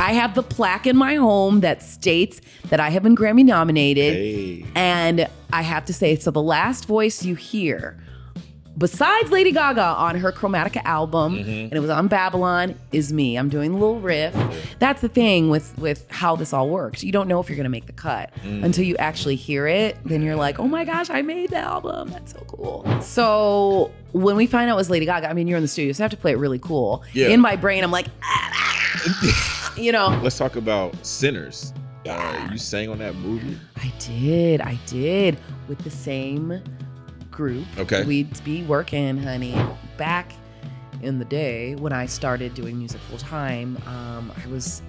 I have the plaque in my home that states that I have been Grammy nominated. Hey. And I have to say, so the last voice you hear, besides Lady Gaga on her Chromatica album, and it was on Babylon, is me. I'm doing a little riff. That's the thing with how this all works. You don't know if you're going to make the cut until you actually hear it. Then you're like, oh my gosh, I made the album. That's so cool. So when we find out it was Lady Gaga, I mean, you're in the studio, so I have to play it really cool. Yeah. In my brain, I'm like, you know. Let's talk about Sinners. You sang on that movie? I did. With the same group. Okay. We'd be working, honey. Back in the day when I started doing music full time, I was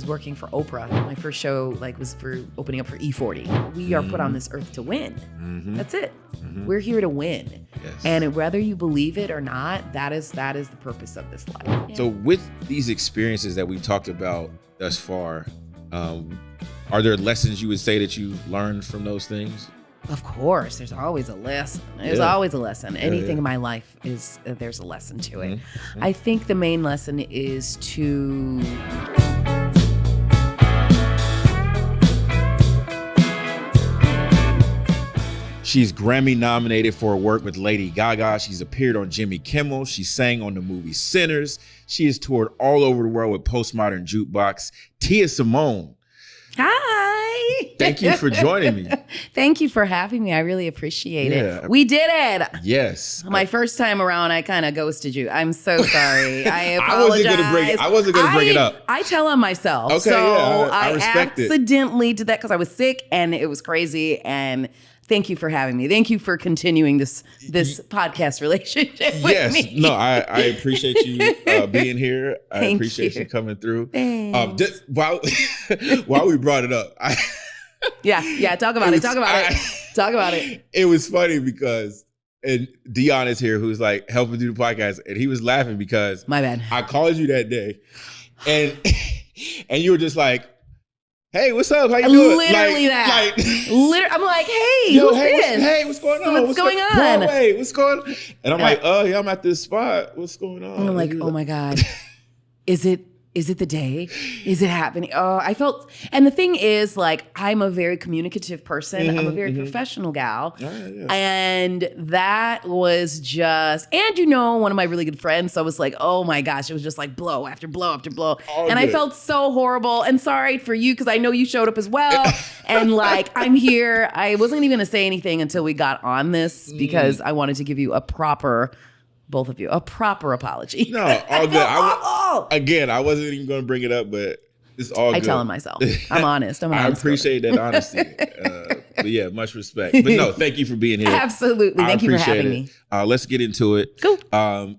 working for Oprah. My first show was for opening up for E40. We are put on this earth to win. That's it. We're here to win. Yes. And whether you believe it or not, that is the purpose of this life. Yeah. So with these experiences that we talked about thus far, are there lessons you would say that you learned from those things? Of course, there's always a lesson. There's always a lesson. Anything in my life is there's a lesson to it. I think the main lesson is to She's Grammy nominated for her work with Lady Gaga. She's appeared on Jimmy Kimmel. She sang on the movie Sinners. She has toured all over the world with Postmodern Jukebox. Tia Simone. Hi. Thank you for joining me. Thank you for having me. I really appreciate it. We did it. Yes. My first time around, I kind of ghosted you. I'm so sorry. I apologize. I wasn't gonna bring it up. I tell on myself. Okay, so yeah, I respect it. Accidentally did that because I was sick and it was crazy. And thank you for having me. Thank you for continuing this podcast relationship with me. No, I appreciate you being here. I appreciate you coming through. Thanks. Just while we brought it up, talk about it. It was funny because and Dion is here, who's like helping do the podcast, and he was laughing because my bad. I called you that day, and you were just like, hey, what's up? How you doing? Literally I'm like, hey, who's this? What's going on? What's going on? Broadway, what's going on? And I'm like, I'm at this spot. What's going on? And I'm like, oh my God. Is it the day? Is it happening? Oh, I felt, and the thing is, I'm a very communicative person. I'm a very professional gal. And that was just, and one of my really good friends. So I was like, oh my gosh, it was just like blow after blow after blow. I felt so horrible and sorry for you because I know you showed up as well. And I'm here. I wasn't even going to say anything until we got on this because I wanted to give you both of you, a proper apology. No, all good. I wasn't even going to bring it up, but it's all good. I tell him myself. I'm honest. I appreciate that honesty. But yeah, much respect. But no, thank you for being here. Absolutely. Thank you for having me. Let's get into it. Cool.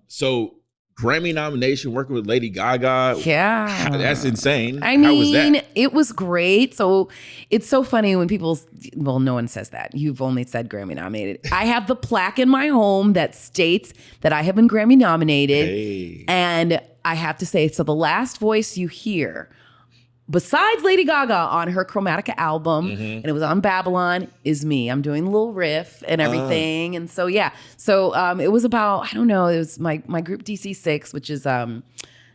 So Grammy nomination, working with Lady Gaga. Yeah. That's insane. I mean, how was that? It was great. So it's so funny when no one says that. You've only said Grammy nominated. I have the plaque in my home that states that I have been Grammy nominated. Hey. And I have to say, so the last voice you hear, besides Lady Gaga on her Chromatica album, and it was on Babylon, is me. I'm doing a little riff and everything. And so, it was about, I don't know, it was my group DC6, which is,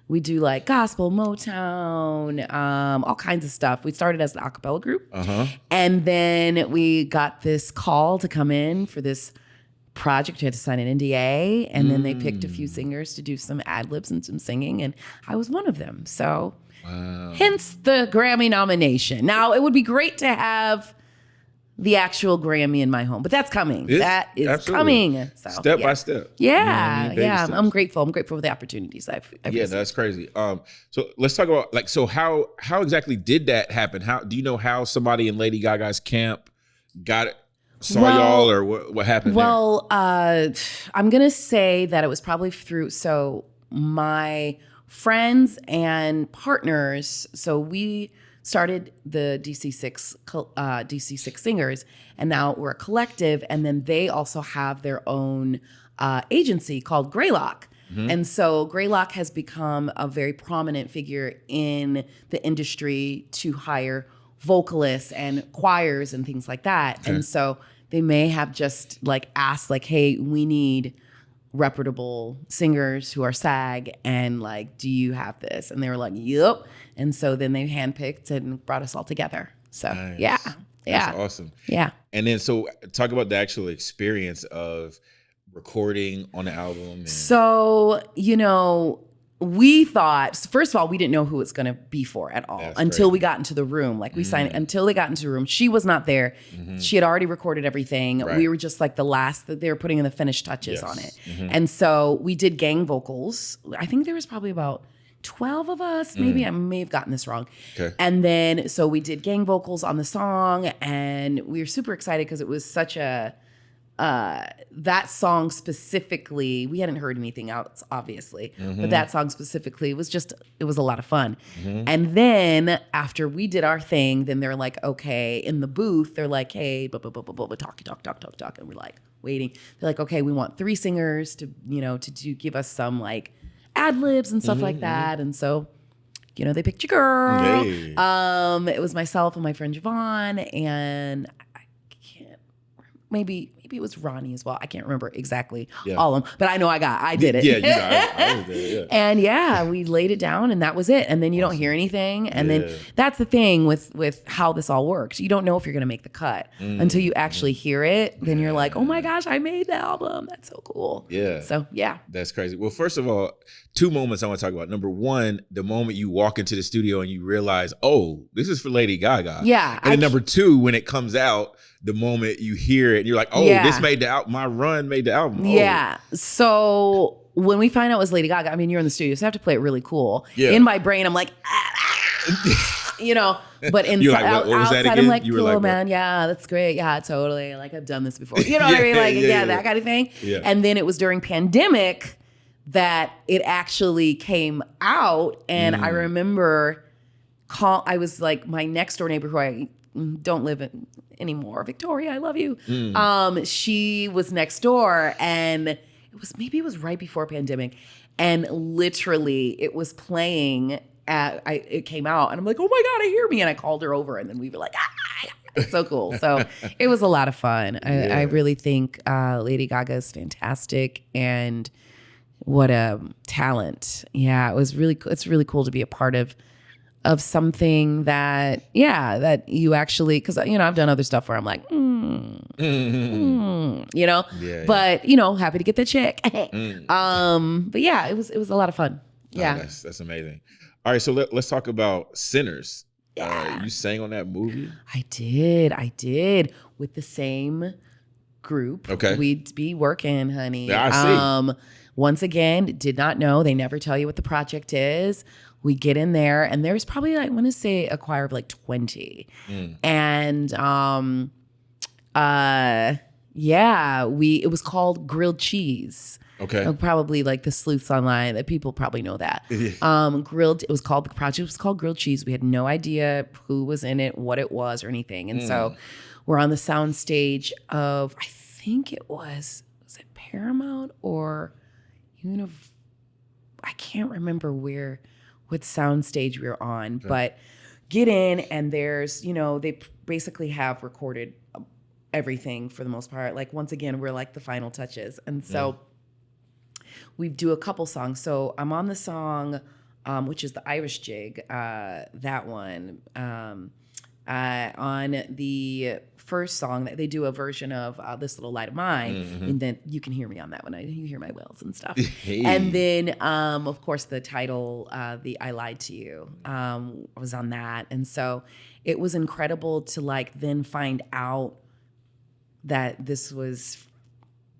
we do gospel, Motown, all kinds of stuff. We started as an a cappella group. And then we got this call to come in for this project. We had to sign an NDA. And then they picked a few singers to do some ad libs and some singing. And I was one of them. So... Wow. Hence the Grammy nomination. Now, it would be great to have the actual Grammy in my home, but that's coming. That is absolutely coming. So, step by step. Yeah, steps. I'm grateful. I'm grateful for the opportunities I've received. That's crazy. So let's talk about so how exactly did that happen? How do you know how somebody in Lady Gaga's camp saw y'all, or what happened? Well, I'm gonna say that it was probably through my friends and partners. So we started the DC6 singers, and now we're a collective. And then they also have their own agency called Greylock. And so Greylock has become a very prominent figure in the industry to hire vocalists and choirs and things like that. Okay. And so they may have just asked hey, we need reputable singers who are SAG, and like, do you have this? And they were like, yep. And so then they handpicked and brought us all together. So Nice. yeah. That's awesome. Yeah. And then so talk about the actual experience of recording on the album. And so, we thought, first of all, we didn't know who it's going to be for at all. That's until crazy. we got into the room. Like we signed, until they got into the room. She was not there. She had already recorded everything. Right. We were just like the last that they were putting in the finished touches on it. Mm-hmm. And so we did gang vocals. I think there was probably about 12 of us. Maybe I may have gotten this wrong. Okay. And then, so we did gang vocals on the song, and we were super excited because it was such a, that song specifically, we hadn't heard anything else, obviously, but that song specifically was just, it was a lot of fun. And then after we did our thing, then they're like, okay, in the booth, they're like, hey, talk. And we're like, waiting. They're like, okay, we want 3 singers to, to give us some like ad libs and stuff like that. And so, they picked your girl. Hey. It was myself and my friend Javon, and I can't, maybe it was Ronnie as well. I can't remember exactly all of them, but I know I did it. Yeah, I was there, yeah. And we laid it down, and that was it. And then you don't hear anything. And then that's the thing with how this all works. You don't know if you're going to make the cut until you actually hear it. Then you're like, oh my gosh, I made the album. That's so cool. Yeah. So yeah. That's crazy. Well, first of all, 2 moments I want to talk about. Number 1, the moment you walk into the studio and you realize, oh, this is for Lady Gaga. Yeah. And then number 2, when it comes out, the moment you hear it, and you're like, oh, this made the album. My run made the album. Oh. Yeah. So when we find out it was Lady Gaga, I mean, you're in the studio, so I have to play it really cool. Yeah. In my brain, I'm like, but inside, like, what was that outside, again? I'm like, You were cool, like, man. Yeah, that's great. Yeah, totally. Like, I've done this before. You know what I mean? Like, that kind of thing. Yeah. And then it was during pandemic that it actually came out. And I remember I was like, my next door neighbor, who I don't live in anymore, Victoria, I love you. She was next door, and it was right before pandemic, and literally it was playing it came out, and I'm like, oh my God, I hear me. And I called her over, and then we were like, it's so cool. So it was a lot of fun. I really think Lady Gaga is fantastic, and what a talent. Yeah, it's really cool to be a part of something that you actually, because I've done other stuff where I'm like but happy to get the check. But yeah, it was a lot of fun. Yeah. Oh, that's amazing. All right, so let's talk about Sinners. You sang on that movie? I did with the same group. Okay. We'd be working, honey. Yeah, I see. Once again, did not know. They never tell you what the project is. We get in there, and there's probably, I want to say, a choir of like 20. And it was called Grilled Cheese. Okay. Probably like the sleuths online, that people probably know that. The project was called Grilled Cheese. We had no idea who was in it, what it was, or anything. And so we're on the sound stage of, I think it was it Paramount or I can't remember what sound stage we were on, but get in, and there's, they basically have recorded everything for the most part. Like, once again, we're like the final touches. And so we do a couple songs. So I'm on the song, which is the Irish Jig, that one. On the first song, that they do a version of This Little Light of Mine, and then you can hear me on that one. You hear my wails and stuff. Hey. And then, of course, the title, the I Lied to You, was on that. And so it was incredible to then find out that this was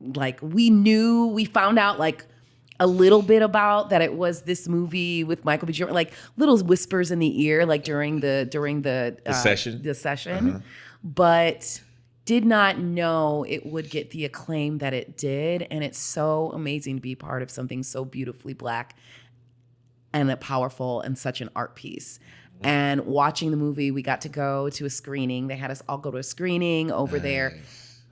we found out a little bit about that it was this movie with Michael B. Jordan, little whispers in the ear, during the session, but did not know it would get the acclaim that it did. And it's so amazing to be part of something so beautifully Black and powerful and such an art piece. And watching the movie, we got to go to a screening. They had us all go to a screening over there.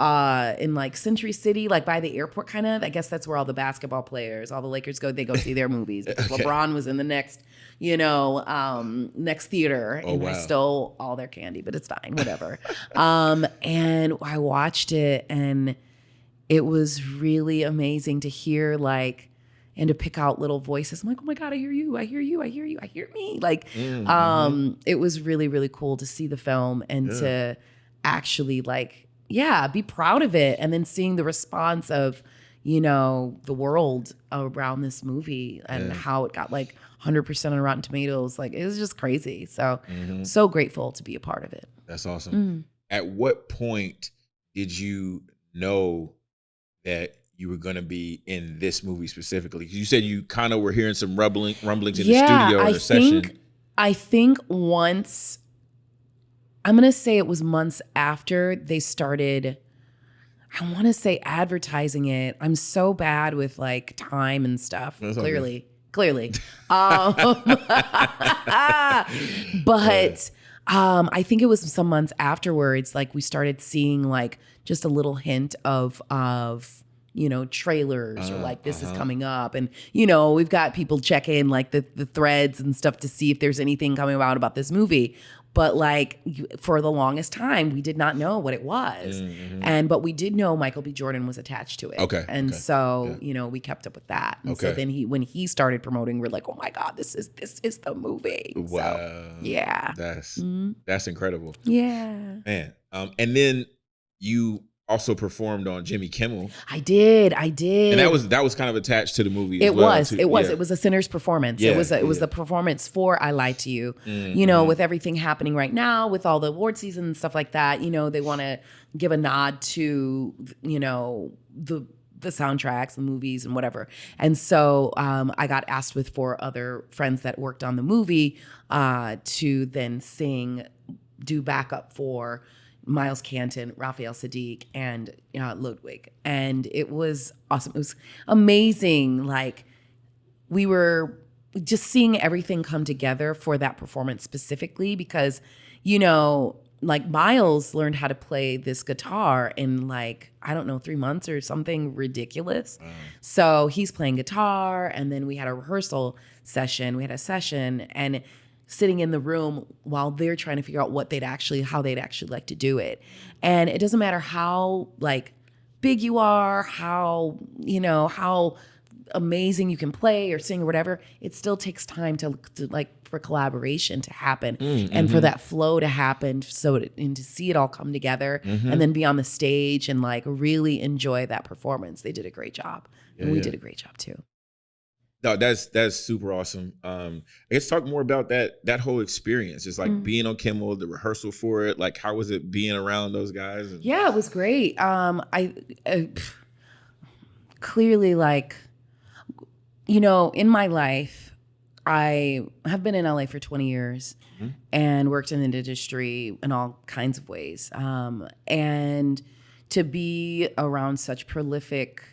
In Century City, by the airport, kind of. I guess that's where all the basketball players, all the Lakers they go see their movies. Because LeBron was in the next, next theater, and I stole all their candy, but it's fine, whatever. And I watched it, and it was really amazing to hear like, and to pick out little voices. I'm like, oh my God, I hear you, I hear you, I hear you, I hear me. Like, it was really, really cool to see the film and to actually like, be proud of it. And then seeing the response of, you know, the world around this movie and how it got like 100% on Rotten Tomatoes. Like, it was just crazy. So, so grateful to be a part of it. That's awesome. At what point did you know that you were going to be in this movie specifically? You said you kind of were hearing some rumblings in the studio or the session. I think once, I'm going to say it was months after they started, I want to say advertising it. I'm so bad with like time and stuff. That's clearly. But I think it was some months afterwards, like we started seeing like just a little hint of you know, trailers or like this is coming up. And, you know, we've got people checking like the threads and stuff to see if there's anything coming about this movie. But like for the longest time, we did not know what it was. But we did know Michael B. Jordan was attached to it. And so, you know, we kept up with that. And so then when he started promoting, we're like, oh my God, this is the movie. Wow. So, yeah. That's incredible. Yeah. Man. And then you also performed on Jimmy Kimmel. I did. And that was kind of attached to the movie. It was a sinner's performance. It was the performance for I Lied to You. You know, with everything happening right now, with all the award season and stuff like that, you know, they want to give a nod to, you know, the soundtracks, the movies and whatever. And so I got asked with 4 other friends that worked on the movie to then do backup for Miles Canton, Raphael Sadiq, and Ludwig. And it was awesome. It was amazing. Like, we were just seeing everything come together for that performance specifically because, you know, like Miles learned how to play this guitar in like, I don't know, 3 months or something ridiculous. So he's playing guitar, and then we had a rehearsal session. We had a session, and sitting in the room while they're trying to figure out how they'd actually like to do it. And it doesn't matter how like big you are, how, you know, how amazing you can play or sing or whatever, it still takes time to like for collaboration to happen and for that flow to happen. And to see it all come together and then be on the stage and like really enjoy that performance. They did a great job. And we did a great job too. No, that's super awesome. I guess talk more about that whole experience. It's like being on Kimmel, the rehearsal for it. Like, how was it being around those guys? Yeah, it was great. I clearly, like, you know, in my life, I have been in LA for 20 years and worked in the industry in all kinds of ways. And to be around such prolific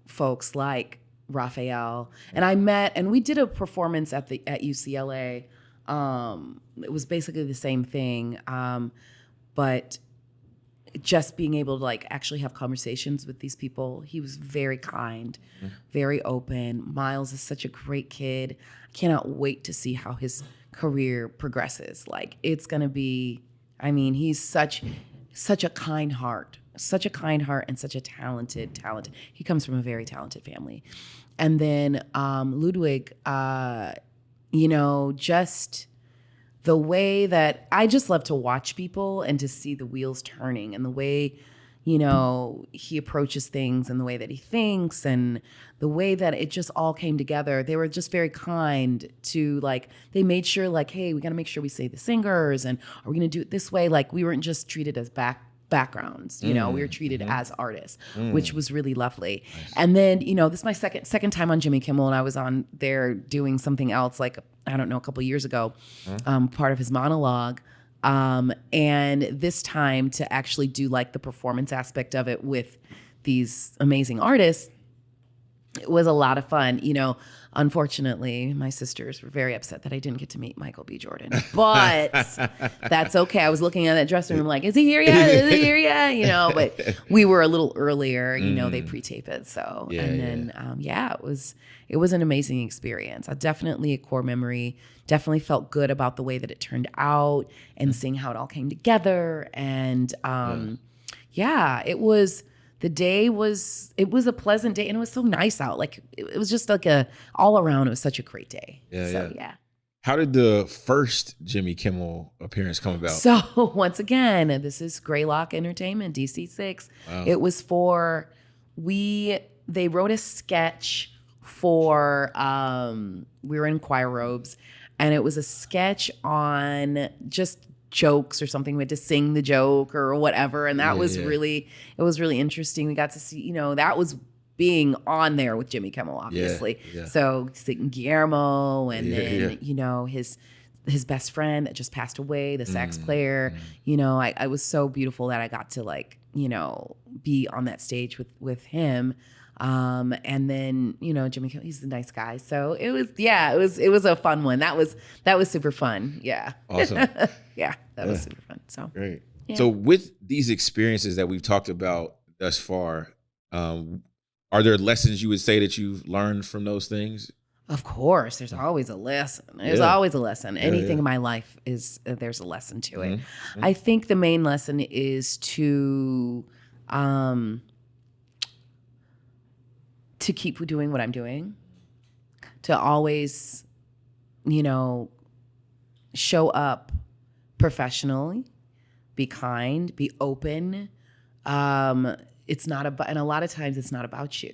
folks like Raphael, and we did a performance at UCLA. It was basically the same thing, but just being able to like actually have conversations with these people. He was very kind, very open. Miles is such a great kid. I cannot wait to see how his career progresses. Like, it's gonna be, I mean, he's such a kind heart and such a talented. He comes from a very talented family. And then Ludwig, you know, just the way that I just love to watch people and to see the wheels turning and the way, you know, he approaches things and the way that he thinks and the way that it just all came together. They were just very kind to, like, they made sure, like, hey, we got to make sure we say the singers, and are we going to do it this way? Like, we weren't just treated as backgrounds, you know, we were treated as artists, which was really lovely. Nice. And then, you know, this is my second time on Jimmy Kimmel, and I was on there doing something else, like, I don't know, a couple of years ago, part of his monologue. And this time to actually do like the performance aspect of it with these amazing artists, it was a lot of fun. You know, unfortunately, my sisters were very upset that I didn't get to meet Michael B. Jordan, but that's okay. I was looking at that dressing room like, is he here yet? Is he here yet? You know, but we were a little earlier, you know, they pre-tape it. So, it was an amazing experience. Definitely a core memory. Definitely felt good about the way that it turned out and seeing how it all came together. And it was the day was a pleasant day, and it was so nice out. Like it was just like all around, it was such a great day. Yeah. How did the first Jimmy Kimmel appearance come about? So once again, this is Greylock Entertainment, DC6. Wow. It was for they wrote a sketch for we were in choir robes, and it was a sketch on just jokes or something. We had to sing the joke or whatever, and that was really interesting. We got to see, that was being on there with Jimmy Kimmel, obviously. Yeah. So Guillermo, and then his best friend that just passed away, the sax player. I was so beautiful that I got to be on that stage with him. And then, Jimmy Kimmel, he's a nice guy. So it was a fun one. That was super fun. Yeah. Awesome. Yeah, that was super fun. So great. Yeah. So with these experiences that we've talked about thus far, are there lessons you would say that you've learned from those things? Of course, there's always a lesson. There's always a lesson. Anything in my life there's a lesson to it. I think the main lesson is to keep doing what I'm doing, to always, show up professionally, be kind, be open. It's not about, and a lot of times it's not about you.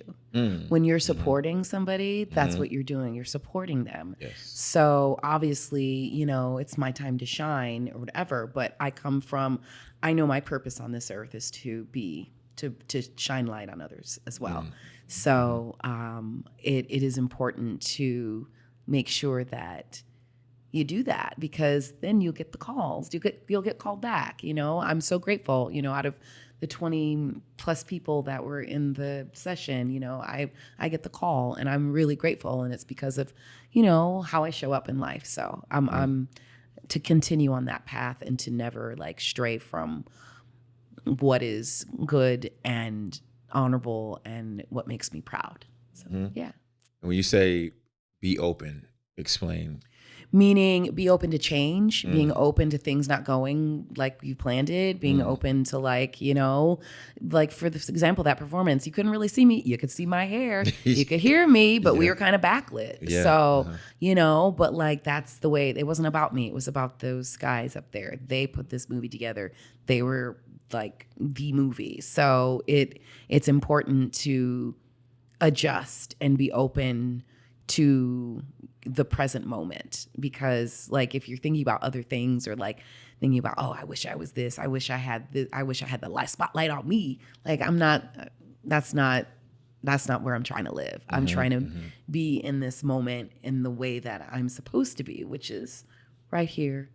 When you're supporting somebody, that's what you're doing. You're supporting them. Yes. So obviously, it's my time to shine or whatever, but I know my purpose on this earth is to shine light on others as well. So it is important to make sure that you do that, because then you'll get the calls. You'll get called back. I'm so grateful. Out of the 20 plus people that were in the session, I get the call, and I'm really grateful, and it's because of how I show up in life. So I'm to continue on that path and to never stray from what is good and honorable and what makes me proud. So yeah. When you say be open, explain. Meaning be open to change, being open to things not going like you planned it, being open to for this example, that performance, you couldn't really see me. You could see my hair, you could hear me, but we were kind of backlit. Yeah. So, but that's the way, it wasn't about me. It was about those guys up there. They put this movie together. They were the movie. So it's important to adjust and be open to the present moment, because if you're thinking about other things or thinking about, oh, I wish I was this, I wish I had this, I wish I had the spotlight on me, that's not where I'm trying to live. I'm trying to be in this moment in the way that I'm supposed to be, which is right here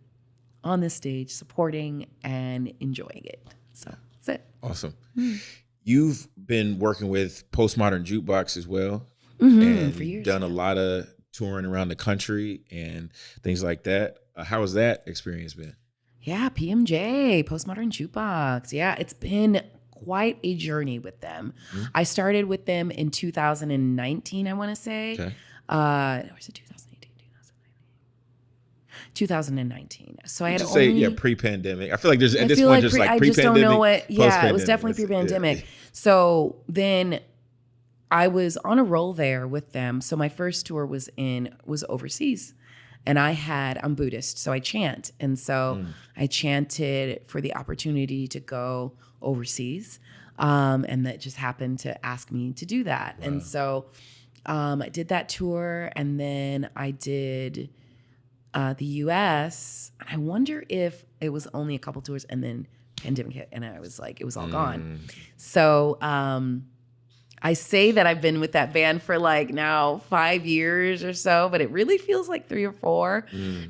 on this stage, supporting and enjoying it. So that's it. Awesome. You've been working with Postmodern Jukebox as well, and for years, done a lot of touring around the country and things like that. How has that experience been? Yeah, PMJ, Postmodern Jukebox. Yeah, it's been quite a journey with them. I started with them in 2019, I want to say. Okay. Or is it 2018, 2019? So I had Just say pre-pandemic. I feel like there's at this point just I pre-pandemic. just don't know what. Yeah, it was post-pandemic. definitely pre-pandemic. So then I was on a roll there with them. So my first tour was overseas, and I'm Buddhist, so I chant. And so I chanted for the opportunity to go overseas. And that just happened to ask me to do that. Wow. And so I did that tour, and then I did the US. I wonder if it was only a couple tours, and then pandemic hit, and I was it was all gone. So I say that I've been with that band for now 5 years or so, but it really feels like 3 or 4.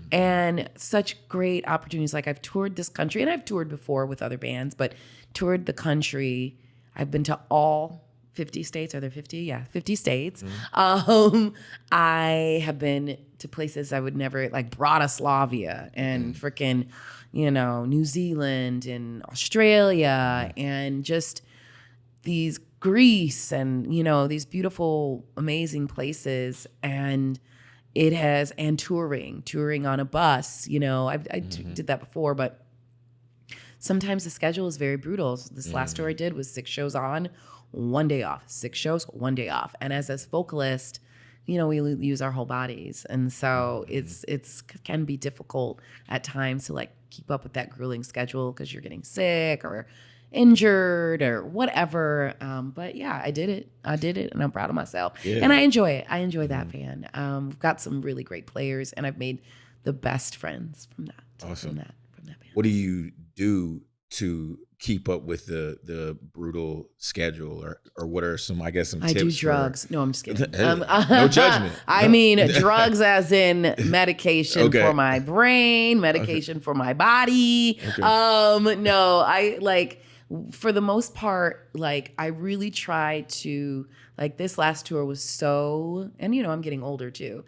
And such great opportunities. I've toured this country, and I've toured before with other bands, but toured the country. I've been to all 50 states. Are there 50? Yeah, 50 states. I have been to places I would never, Bratislavia and freaking, New Zealand and Australia and just these Greece and, these beautiful, amazing places. And touring on a bus, I did that before, but sometimes the schedule is very brutal. So this last tour I did was 6 shows on, 1 day off, 6 shows, 1 day off. And as a vocalist, you know, we use our whole bodies. And so it's can be difficult at times to like keep up with that grueling schedule because you're getting sick or injured or whatever. But yeah, I did it and I'm proud of myself. Yeah. And I enjoy it. I enjoy that band. We've got some really great players and I've made the best friends from that. Awesome. From that band. What do you do to keep up with the brutal schedule, or what are some tips? I do drugs. No, I'm just kidding. No judgment. I mean drugs as in medication Okay. for my brain, medication for my body. Okay. No, I like for the most part, like I really try to like this last tour was so, and you know, I'm getting older too.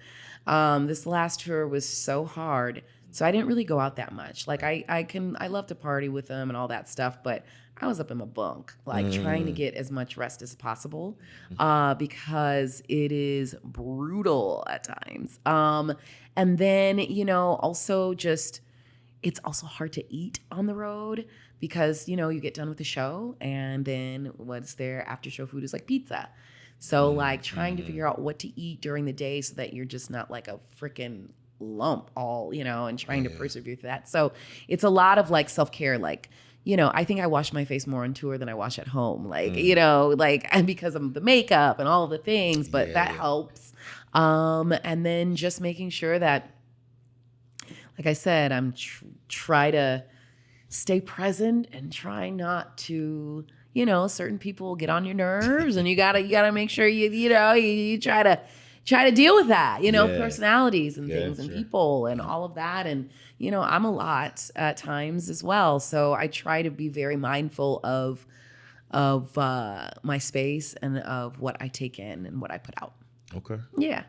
This last tour was so hard. So I didn't really go out that much. Like I love to party with them and all that stuff, but I was up in my bunk, like trying to get as much rest as possible, because it is brutal at times. And then, you know, also just, it's also hard to eat on the road because, you know, you get done with the show and then what's there after show food is like pizza. So like trying to figure out what to eat during the day so that you're just not like a freaking lump all, you know, and trying to persevere through that. So it's a lot of like self-care. Like, you know, I think I wash my face more on tour than I wash at home. Like, you know, like, and because of the makeup and all of the things, but that helps. And then just making sure that, like I said, I'm try to stay present and try not to, you know, certain people get on your nerves and you gotta make sure you try to deal with that, you know, personalities and things and people and all of that. And, you know, I'm a lot at times as well. So I try to be very mindful of my space and of what I take in and what I put out. Okay. Yeah.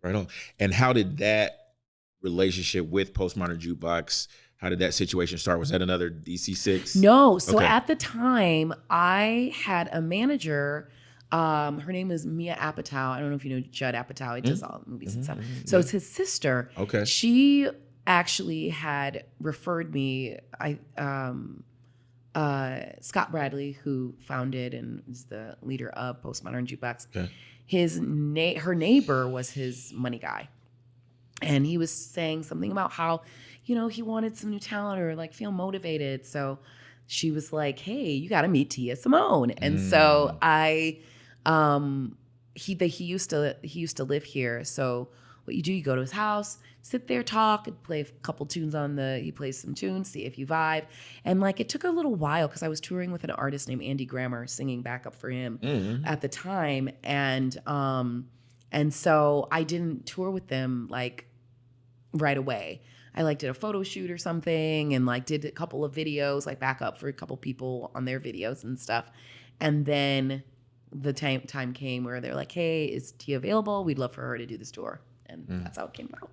Right on. And how did that relationship with Postmodern Jukebox, how did that situation start? Was that another DC6? No. So at the time I had a manager. Her name is Mia Apatow. I don't know if you know Judd Apatow. He does all movies and stuff. So it's his sister. Okay. She actually had referred me. Scott Bradley, who founded and is the leader of Postmodern Jukebox. Okay. Her neighbor was his money guy, and he was saying something about how, you know, he wanted some new talent or like feel motivated. So she was like, "Hey, you got to meet Tia Simone." And so he used to live here. So what you do, you go to his house, sit there, talk, and play a couple tunes he plays some tunes, see if you vibe. And like, it took a little while because I was touring with an artist named Andy Grammer, singing backup for him at the time. And so I didn't tour with them like right away. I like did a photo shoot or something and like did a couple of videos, like backup for a couple people on their videos and stuff. And then the time came where they're like, "Hey, is Tia available? We'd love for her to do this tour." And that's how it came about.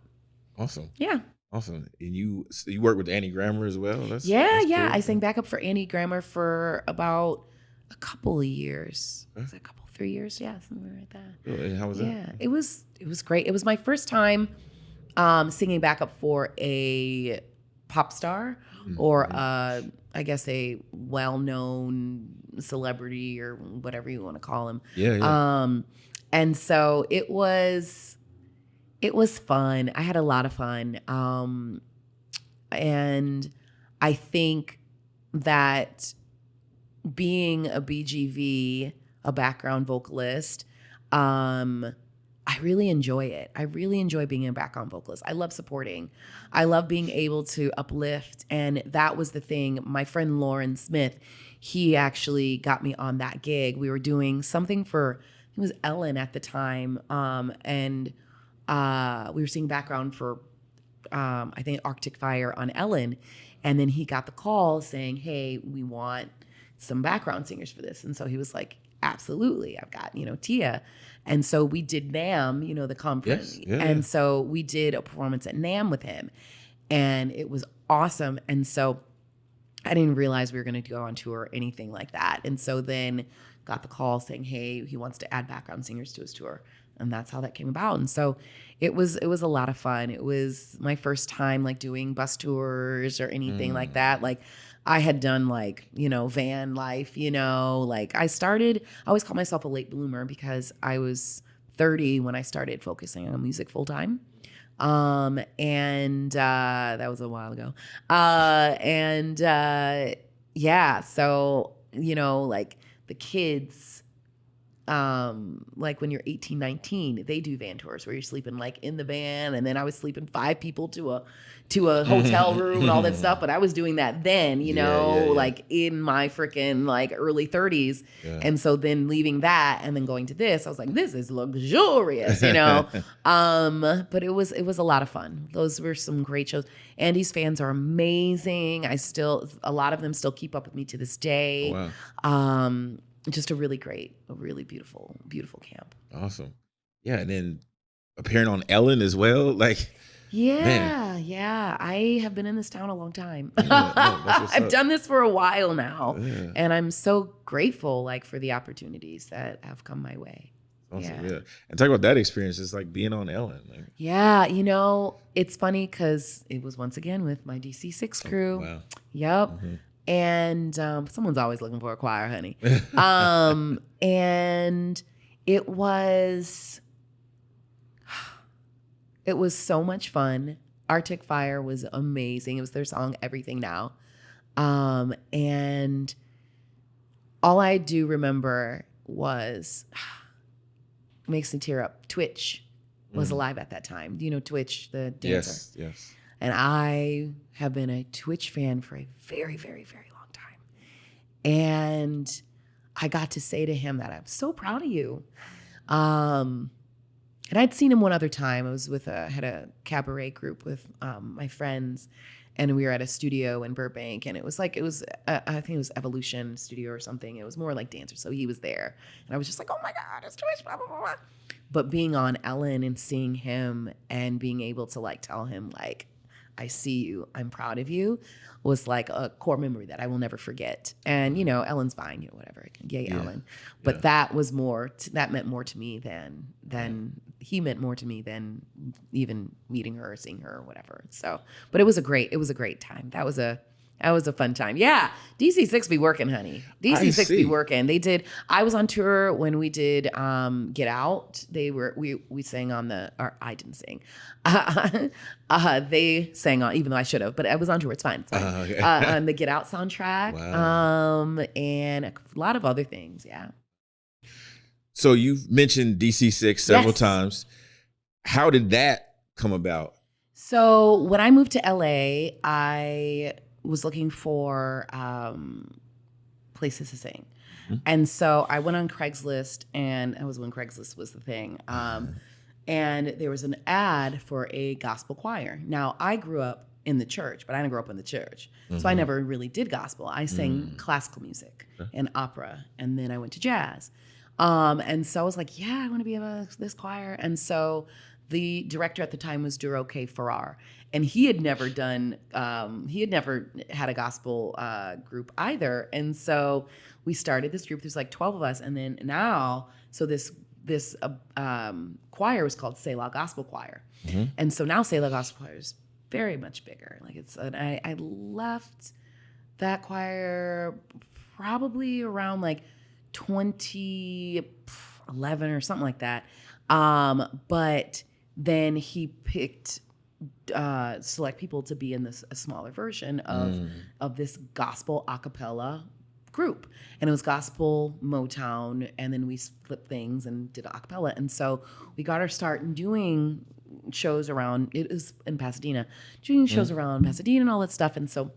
Awesome. Yeah. Awesome. And you work with Andy Grammer as well? That's cool. I sang backup for Andy Grammer for about a couple of years. Was it 3 years? Yeah, somewhere like that. And how was that? Yeah, it was great. It was my first time singing backup for a pop star or I guess a well-known celebrity or whatever you want to call him. And so it was fun. I had a lot of fun. And I think that being a BGV, a background vocalist, I really enjoy it. I really enjoy being a background vocalist. I love supporting. I love being able to uplift. And that was the thing. My friend Lauren Smith, he actually got me on that gig. We were doing something for, it was Ellen at the time. And we were singing background for, I think, Arctic Fire on Ellen. And then he got the call saying, "Hey, we want some background singers for this." And so he was like, "Absolutely. I've got, Tia." And so we did NAMM, the conference. And so we did a performance at NAMM with him. And it was awesome. And so I didn't realize we were going to go on tour or anything like that. And so then got the call saying, "Hey, he wants to add background singers to his tour." And that's how that came about. And so it was a lot of fun. It was my first time like doing bus tours or anything like that. Like I had done like, van life, like I always call myself a late bloomer because I was 30 when I started focusing on music full time. And that was a while ago. Yeah, so, like the kids, like when you're 18, 19, they do van tours where you're sleeping like in the van, and then I was sleeping 5 people to a hotel room and all that stuff. But I was doing that then, like in my freaking like early 30s. Yeah. And so then leaving that and then going to this, I was like, this is luxurious, but it was a lot of fun. Those were some great shows. Andy's fans are amazing. A lot of them still keep up with me to this day. Oh, wow. Just a really beautiful, beautiful camp. Awesome. Yeah. And then appearing on Ellen as well. Like, yeah. I have been in this town a long time. I've done this for a while now. Yeah. And I'm so grateful like for the opportunities that have come my way. Awesome. Yeah. And talk about that experience. It's like being on Ellen. Like. Yeah. It's funny because it was once again with my DC6 crew. Wow. Yep. Mm-hmm. And someone's always looking for a choir, honey. And it was so much fun. Arctic Fire was amazing. It was their song Everything Now. And all I do remember was, makes me tear up, Twitch was alive at that time. Do you know Twitch, the dancer? Yes. And I have been a Twitch fan for a very, very, very long time. And I got to say to him that I'm so proud of you. And I'd seen him one other time. I was had a cabaret group with my friends, and we were at a studio in Burbank, and I think it was Evolution Studio or something. It was more like dancer, so he was there. And I was just like, oh my God, it's Twitch, blah, blah, blah, blah. But being on Ellen and seeing him and being able to like tell him like, I see you, I'm proud of you, was like a core memory that I will never forget. And, Ellen's fine, whatever. Yay, yeah. Ellen. But that was that meant more to me than he meant more to me than even meeting her or seeing her or whatever. So, but it was a great time. That was a fun time. Yeah. DC6 be working, honey. DC6 be working. I was on tour when we did Get Out. We sang on I didn't sing. They sang on, even though I should have, but I was on tour. It's fine. It's fine. Okay. On the Get Out soundtrack. Wow. And a lot of other things. Yeah. So you've mentioned DC6 several times. How did that come about? So when I moved to LA, I was looking for places to sing. Mm-hmm. And so I went on Craigslist, and that was when Craigslist was the thing. And there was an ad for a gospel choir. Now, I grew up in the church, but I didn't grow up in the church. Mm-hmm. So I never really did gospel. I sang classical music and opera, and then I went to jazz. And so I was like, I want to be in this choir. And so the director at the time was Duro K. Farrar, and he had never had a gospel group either. And so we started this group. There's like 12 of us, and then now, so this choir was called Selah Gospel Choir, and so now Selah Gospel Choir is very much bigger. Like I left that choir probably around like 2011 or something like that, but then he picked select people to be in a smaller version of this gospel a cappella group. And it was gospel Motown, and then we flipped things and did a cappella. And so we got our start in doing shows around, it is in Pasadena, doing shows around Pasadena and all that stuff. And so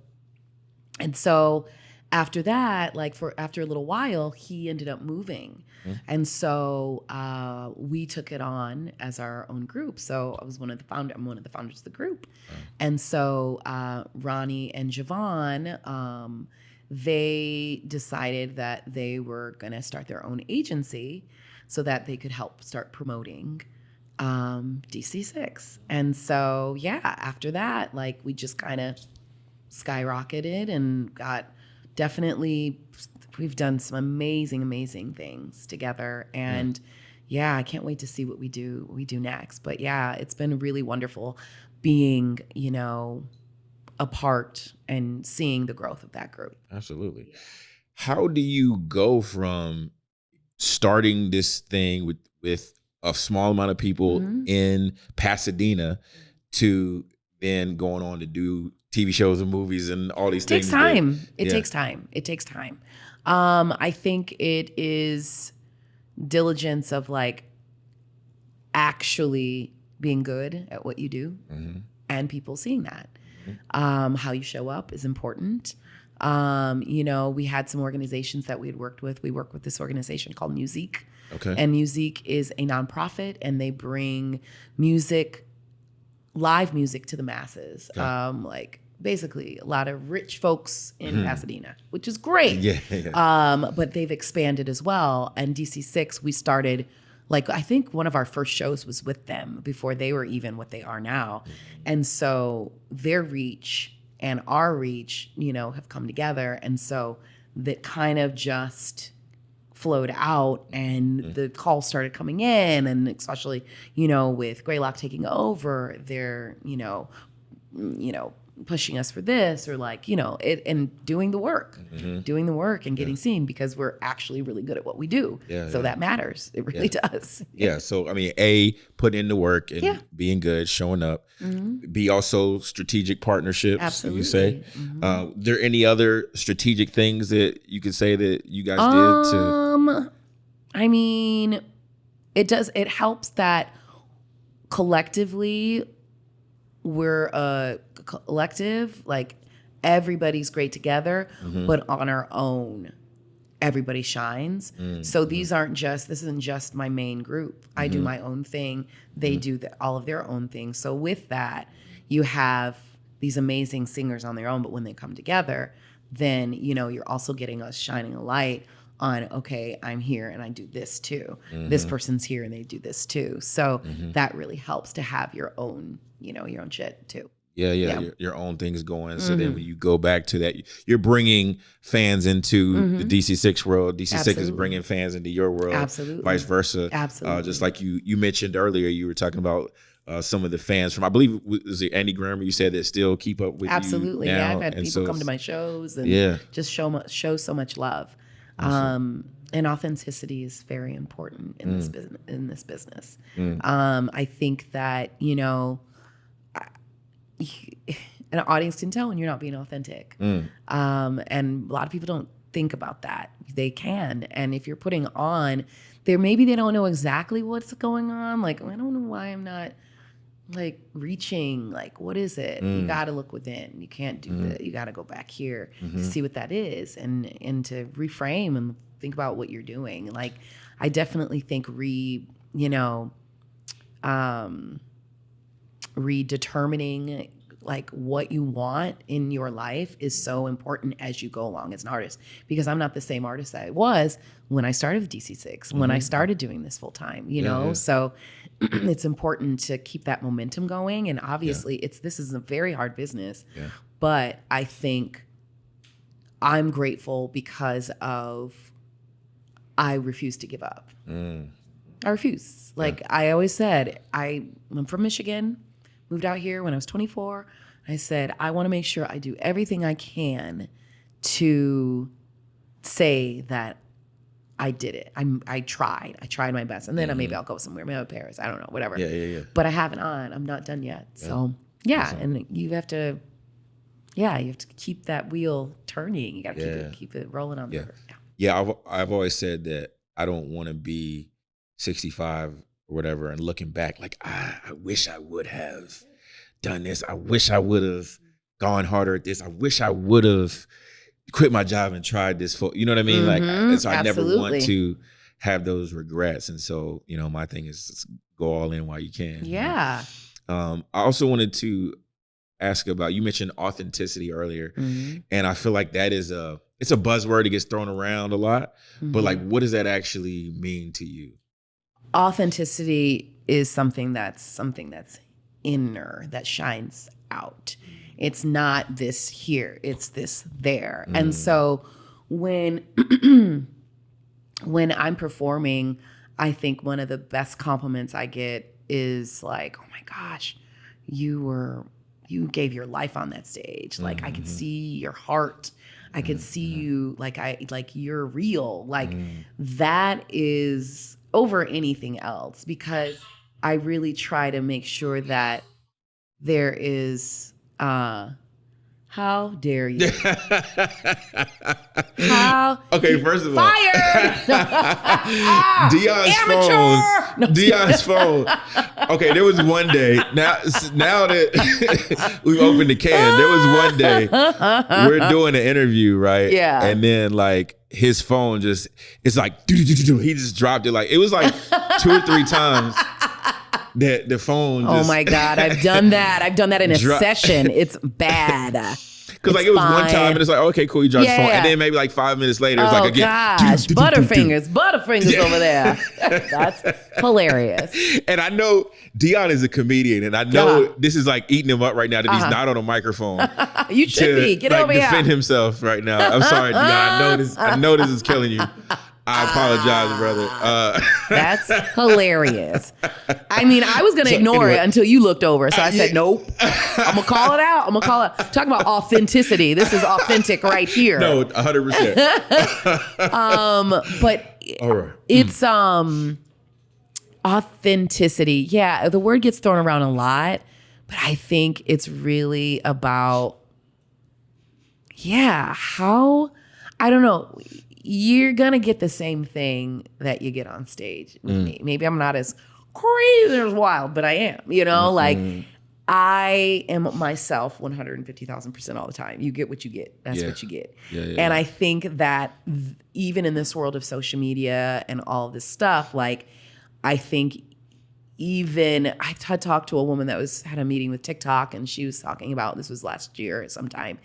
after that, after a little while, he ended up moving. And so we took it on as our own group. So I'm one of the founders of the group. And so Ronnie and Javon, they decided that they were going to start their own agency so that they could help start promoting DC6. And so, after that, we just kind of skyrocketed and got we've done some amazing things together. And I can't wait to see what we do next. But it's been really wonderful being, a part and seeing the growth of that group. Absolutely. How do you go from starting this thing with a small amount of people in Pasadena to then going on to do TV shows and movies and all these things? It takes time. It takes time. I think it is diligence of like actually being good at what you do and people seeing that. How you show up is important. We had some organizations that we had worked with. We work with this organization called Musique. Okay. And Musique is a nonprofit, and they bring live music to the masses. Okay. Like basically a lot of rich folks in Pasadena, which is great. Yeah. But they've expanded as well. And DC6, we started, like, I think one of our first shows was with them before they were even what they are now. And so their reach and our reach, have come together. And so that kind of just flowed out, and the calls started coming in, and especially, with Greylock taking over, they're, pushing us for this, or like, and doing the work and getting seen, because we're actually really good at what we do. So that matters. It really does. Yeah. So, I mean, putting in the work and being good, showing up, be also strategic partnerships. Absolutely. You say, there any other strategic things that you could say that you guys did to? I mean, it helps that collectively we're a collective, like everybody's great together, but on our own, everybody shines. So this isn't just my main group. I do my own thing. They do all of their own things. So with that, you have these amazing singers on their own, but when they come together, then, you're also getting us shining a light on, okay, I'm here and I do this too. This person's here and they do this too. So that really helps to have your own, your own shit too. Yeah. Your own things going. So then when you go back to that, you're bringing fans into the DC6 world. DC6 is bringing fans into your world. Absolutely. Vice versa. Absolutely. Just like you mentioned earlier, you were talking about some of the fans from, I believe, was it Andy Grammer you said that still keep up with Absolutely. you now? Yeah, I've had people come to my shows and just show so much love. And authenticity is very important in this business. I think that, an audience can tell when you're not being authentic. And a lot of people don't think about that. They can. And if you're putting on, maybe they don't know exactly what's going on. Like, I don't know why I'm not like reaching, like, what is it? You got to look within. You can't do that. You got to go back here to see what that is, and to reframe and think about what you're doing. Like, I definitely think redetermining like what you want in your life is so important as you go along as an artist, because I'm not the same artist that I was when I started with DC6, when I started doing this full time, so it's important to keep that momentum going. And obviously this is a very hard business, but I think I'm grateful because I refuse to give up. I refuse. Like I always said, I'm from Michigan, moved out here when I was 24. I said, I want to make sure I do everything I can to say that I did it. I tried my best. And then maybe I'll go somewhere, maybe Paris, I don't know, whatever. Yeah. But I haven't I'm not done yet. So and you have to keep that wheel turning. You got to keep it rolling on the river. Yeah, I've always said that I don't want to be 65 or whatever and looking back like, I wish I would have done this. I wish I would have gone harder at this. I wish I would have quit my job and tried this for, you know what I mean? Like, so I never want to have those regrets. And so, my thing is just go all in while you can. Yeah. I also wanted to ask about, you mentioned authenticity earlier. And I feel like that is it's a buzzword that gets thrown around a lot, but like, what does that actually mean to you? Authenticity is something that's inner, that shines out. It's not this here, it's this there. And so when I'm performing, I think one of the best compliments I get is like, oh my gosh, you were you gave your life on that stage. Like I could see your heart. I could see you like you're real. Like that is over anything else, because I really try to make sure that there is how dare you? How? Okay, first of all, fired. Dion's phone. Okay, there was one day. Now that we've opened the can, there was one day we're doing an interview, right? Yeah. And then like his phone it's like he just dropped it. Like it was like 2 or 3 times. That the phone just, oh my God, I've done that. I've done that in a session. It's bad. Because like it was one time and it's like, okay, cool, you dropped your phone. And then maybe like 5 minutes later, it's like again. Gosh, Butterfingers over there. That's hilarious. And I know Dion is a comedian, and I know this is like eating him up right now that he's not on a microphone. You should be. Get over here. Defend himself right now. I'm sorry, Dion. I know this is killing you. I apologize, brother. That's hilarious. I mean, I was going to ignore it until you looked over. So I said, nope. I'm going to call it out. Talk about authenticity. This is authentic right here. No, 100%. But all right. It's authenticity. Yeah, the word gets thrown around a lot, but I think it's really about, how, I don't know. You're going to get the same thing that you get on stage with me. Maybe I'm not as crazy as wild, but I am, like I am myself 150,000% all the time. You get what you get. That's what you get. And I think that even in this world of social media and all of this stuff, like I think even I had talked to a woman that had a meeting with TikTok, and she was talking about, this was last year sometime,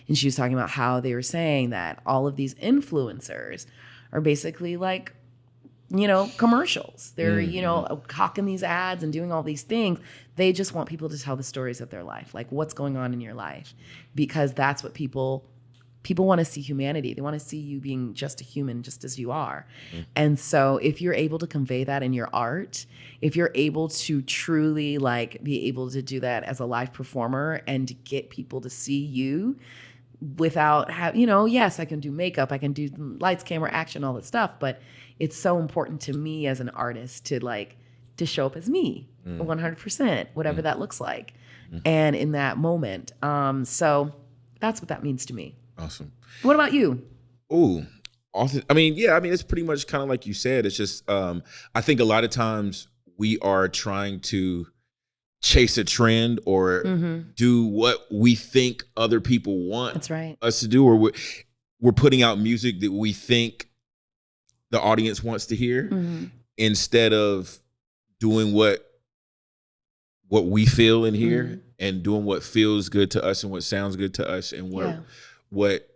and she was talking about how they were saying that all of these influencers are basically like, commercials. They're, hawking these ads and doing all these things. They just want people to tell the stories of their life, like what's going on in your life, because that's what people want to see humanity. They want to see you being just a human, just as you are. And so if you're able to convey that in your art, if you're able to truly like be able to do that as a live performer and to get people to see you without yes, I can do makeup, I can do lights, camera, action, all that stuff. But it's so important to me as an artist to show up as me 100%, whatever that looks like. And in that moment. So that's what that means to me. Awesome. What about you? Ooh, awesome. I mean, it's pretty much kind of like you said. It's just, I think a lot of times we are trying to chase a trend or do what we think other people want us to do, or we're putting out music that we think the audience wants to hear instead of doing what we feel in here and doing what feels good to us and what sounds good to us and what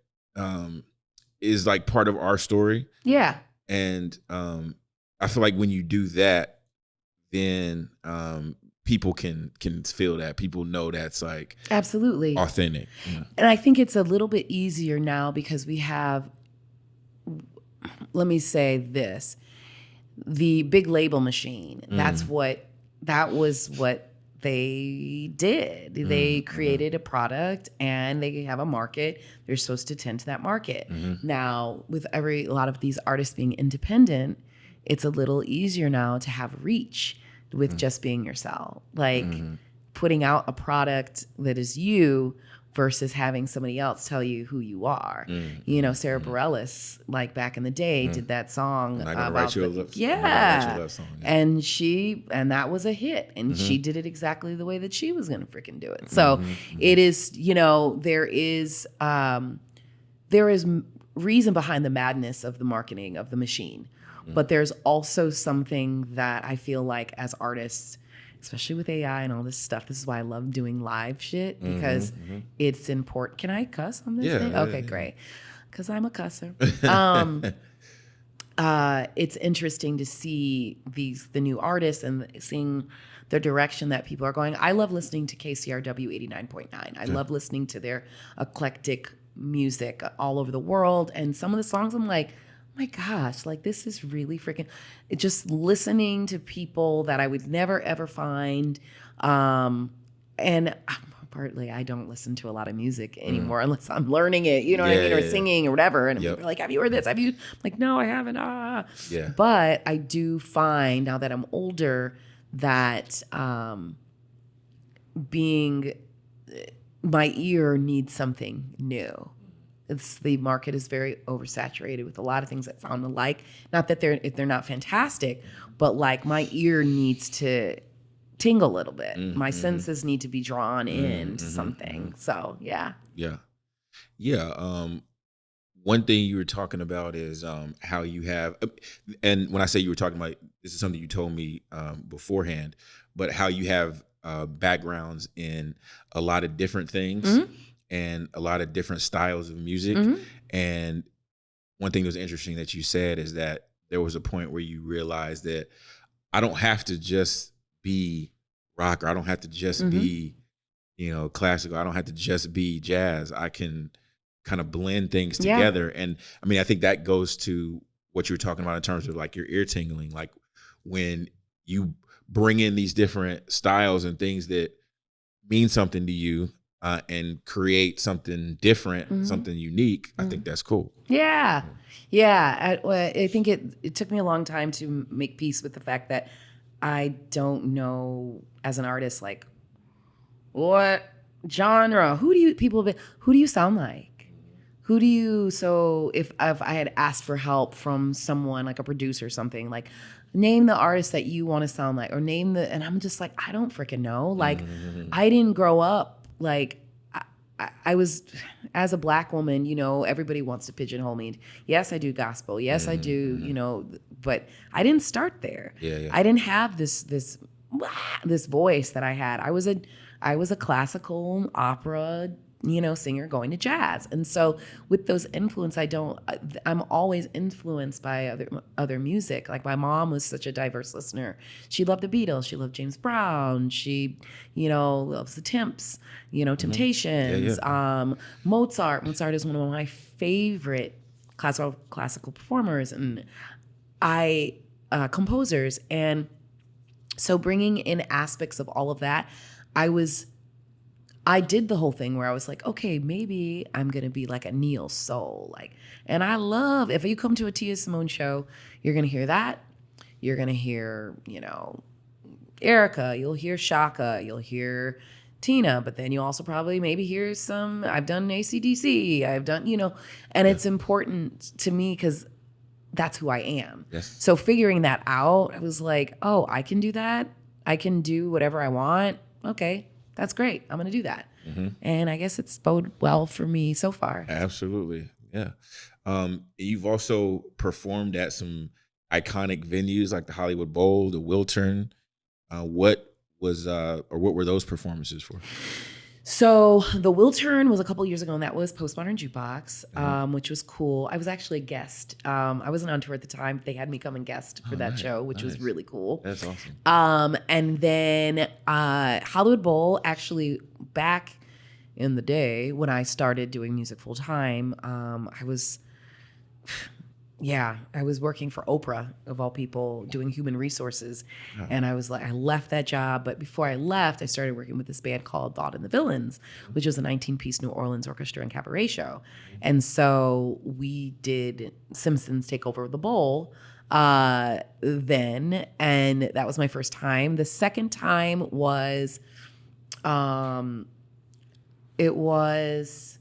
is like part of our story. Yeah. And I feel like when you do that, then people can feel that. People know that's like absolutely authentic. And I think it's a little bit easier now because we have, let me say this, the big label machine. That was what they did. They created a product and they have a market. They're supposed to tend to that market. Now, with a lot of these artists being independent, it's a little easier now to have reach with just being yourself. Like putting out a product that is you versus having somebody else tell you who you are. Sarah Bareilles, like back in the day, did that song about and that was a hit, and she did it exactly the way that she was going to freaking do it. So it is, there is reason behind the madness of the marketing of the machine, but there's also something that I feel like as artists, especially with AI and all this stuff. This is why I love doing live shit, because it's important. Can I cuss on this thing? Okay, great. Because I'm a cusser. It's interesting to see the new artists and seeing the direction that people are going. I love listening to KCRW 89.9. I love listening to their eclectic music all over the world. And some of the songs I'm like, my gosh, like this is really freaking, just listening to people that I would never ever find. And partly I don't listen to a lot of music anymore unless I'm learning it, you know what I mean, or singing or whatever. And people are like, have you heard this? Have you? I'm like, no, I haven't. Yeah. But I do find now that I'm older that my ear needs something new. The market is very oversaturated with a lot of things that sound alike. Not that they're not fantastic, but like my ear needs to tingle a little bit. My senses need to be drawn in to something. So yeah. One thing you were talking about is how you have, and when I say you were talking about, this is something you told me beforehand, but how you have backgrounds in a lot of different things and a lot of different styles of music. And one thing that was interesting that you said is that there was a point where you realized that I don't have to just be rock, or I don't have to just be, classical. I don't have to just be jazz. I can kind of blend things together. And I mean, I think that goes to what you were talking about in terms of like your ear tingling, like when you bring in these different styles and things that mean something to you and create something different, something unique. I think that's cool. Yeah. I think it took me a long time to make peace with the fact that I don't know as an artist, like what genre, who do you sound like? So if I had asked for help from someone like a producer or something, like name the artist that you want to sound like, or and I'm just like, I don't freaking know. Like I didn't grow up like I was, as a Black woman, everybody wants to pigeonhole me. Yes, I do gospel. Yes, I do, but I didn't start there. I didn't have this voice that I had. I was a classical opera, singer going to jazz. And so with those influence, I'm always influenced by other music. Like my mom was such a diverse listener. She loved the Beatles. She loved James Brown. She, loves the Temps, Temptations, Mozart. Mozart is one of my favorite classical performers and composers. And so bringing in aspects of all of that, I did the whole thing where I was like, okay, maybe I'm going to be like a neo soul. And I love, if you come to a Tia Simone show, you're going to hear that. You're going to hear, Erica, you'll hear Shaka, you'll hear Tina, but then you also probably maybe hear I've done AC/DC, I've done, and it's important to me because that's who I am. Yes. So figuring that out, I was like, oh, I can do that. I can do whatever I want. Okay. That's great. I'm going to do that. And I guess it's bode well for me so far. Absolutely. Yeah. You've also performed at some iconic venues like the Hollywood Bowl, the Wiltern. What were those performances for? So the Wiltern was a couple years ago, and that was Postmodern Jukebox, which was cool. I was actually a guest. I wasn't on tour at the time. They had me come and guest for that show, which was really cool. That's awesome. And then Hollywood Bowl, actually back in the day when I started doing music full time, I was working for Oprah, of all people, doing human resources. And I left that job. But before I left, I started working with this band called Thought and the Villains, which was a 19-piece New Orleans orchestra and cabaret show. And so we did Simpsons Take Over the Bowl then. And that was my first time. The second time was, it was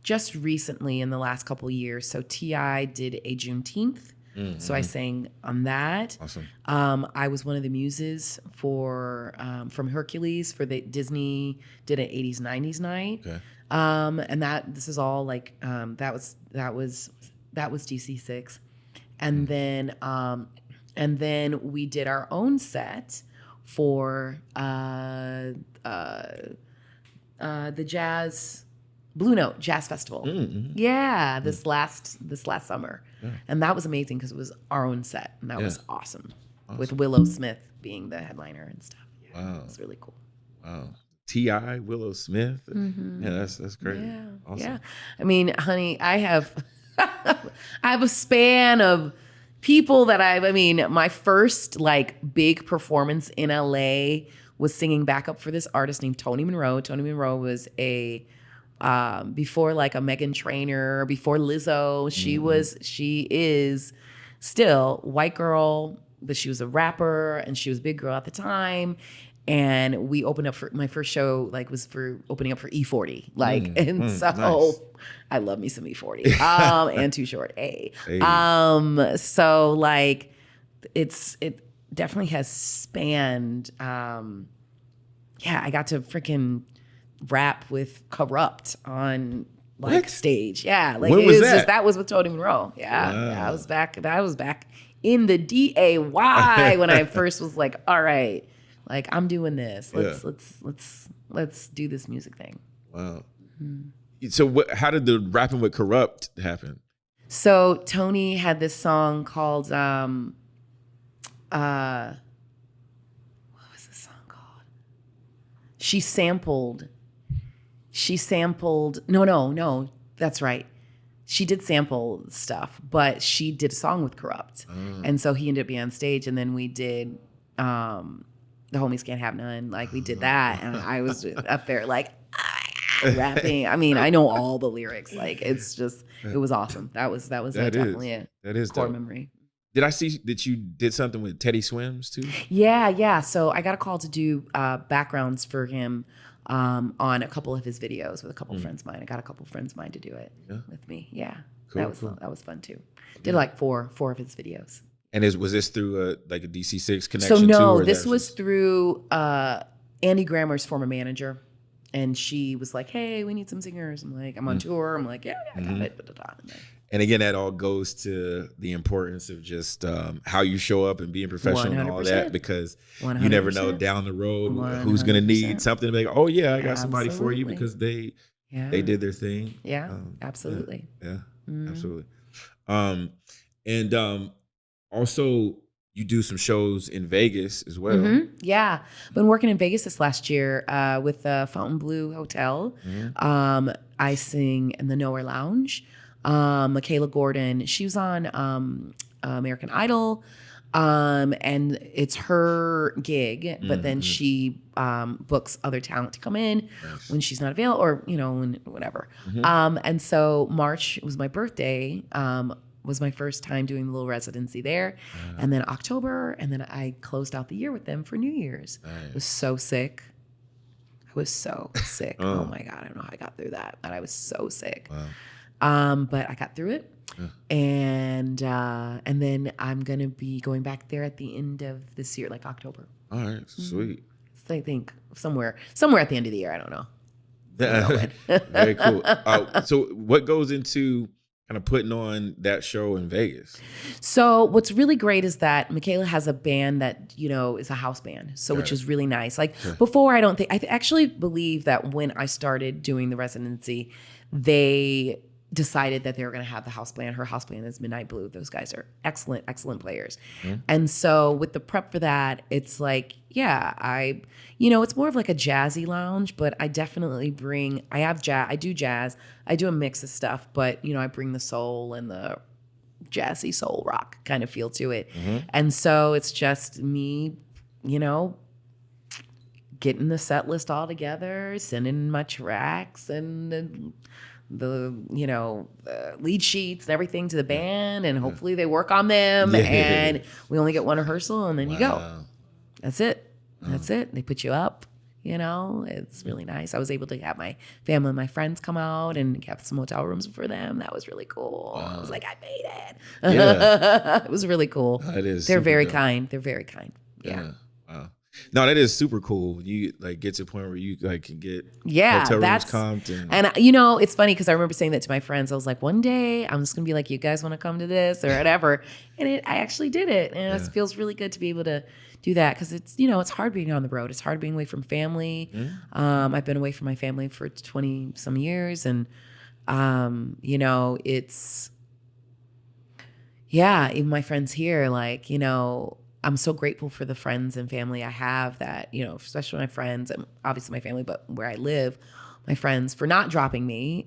just recently in the last couple of years. So T.I. did a Juneteenth. So I sang on that. Awesome. I was one of the muses from Hercules for the Disney did an 80s 90s night. Okay. And this is all like that was DC6. And then we did our own set for the Blue Note Jazz Festival. Yeah, this last summer. Yeah. And that was amazing because it was our own set. And that was awesome. With Willow Smith being the headliner and stuff. Yeah, wow. It was really cool. Wow. T.I., Willow Smith. Yeah, that's great. Yeah. Awesome. Yeah. I mean, honey, I have a span of people that my first like big performance in LA was singing backup for this artist named Toni Monroe. Toni Monroe was a before like a Meghan Trainor, before Lizzo. She is still white girl, but she was a rapper and she was a big girl at the time. And we opened up for my first show, like was for opening up for E40. Nice. I love me some E40. And Too Short. Hey. So like it definitely has spanned. I got to freaking rap with Corrupt on like stage. Yeah. Like when was that? That was with Toni Monroe. Yeah. Wow. Yeah. I was back in the DAY when I first was like, all right. Like I'm doing this. Let's do this music thing. Wow. Mm-hmm. So how did the rapping with Corrupt happen? So Tony had this song called what was this song called? She sampled. No, that's right. She did sample stuff, but she did a song with Corrupt. And so he ended up being on stage, and then we did The Homies Can't Have None. Like we did that, and I was up there like rapping. I mean, I know all the lyrics. Like it's just, it was awesome. That was definitely a core memory. Did I see that you did something with Teddy Swims too? Yeah. So I got a call to do backgrounds for him on a couple of his videos with a couple of friends of mine. I got a couple of friends of mine to do it with me. Yeah, cool. That was fun too. Did like four of his videos. And was this through a DC6 connection? So no, this was through Andy Grammer's former manager, and she was like, "Hey, we need some singers." I'm like, "I'm on tour." I'm like, "Yeah, I got it." And again, that all goes to the importance of just how you show up and being professional 100%. And all that, because 100%. You never know down the road 100%. Who's going to need something to be like, oh yeah, I got somebody for you, because they did their thing. Yeah, absolutely. Yeah, absolutely. Also, you do some shows in Vegas as well. Mm-hmm. Yeah, been working in Vegas this last year with the Fontainebleau Hotel. Mm-hmm. I sing in the Nowhere Lounge. Michaela Gordon, she was on American Idol, and it's her gig, but then she books other talent to come in when she's not available, or whatever. And so March was my birthday. Was my first time doing the little residency there, and then October, and then I closed out the year with them for New Year's. I was so sick. Oh my God, I don't know how I got through that, but I was so sick. Wow. But I got through it, and then I'm gonna be going back there at the end of this year, like October. All right, sweet. So I think somewhere at the end of the year. I don't know. Very cool. So what goes into kind of putting on that show in Vegas? So what's really great is that Michaela has a band that, is a house band. So which is really nice. Like before, I actually believe that when I started doing the residency, they decided that they were going to have the house band. Her house band is Midnight Blue. Those guys are excellent players. And so with the prep for that, it's like, it's more of like a jazzy lounge, but I definitely I do jazz. I do a mix of stuff, but I bring the soul and the jazzy soul rock kind of feel to it. And so it's just me, getting the set list all together, sending my tracks and the lead sheets and everything to the band, and hopefully they work on them, and we only get one rehearsal, and then you go. That's it. They put you up. It's really nice. I was able to have my family and my friends come out and have some hotel rooms for them. That was really cool. I was like, I made it. Yeah. It was really cool. That is. They're very kind. They're very kind. Yeah. Wow. No, that is super cool. You get to a point where you can get hotel rooms comped. And it's funny because I remember saying that to my friends. I was like, one day I'm just gonna be like, you guys want to come to this or whatever. And I actually did it, and it feels really good to be able to do that, because it's it's hard being on the road. It's hard being away from family. I've been away from my family for 20 some years, and it's even my friends here, I'm so grateful for the friends and family I have that, especially my friends and obviously my family, but where I live, my friends, for not dropping me,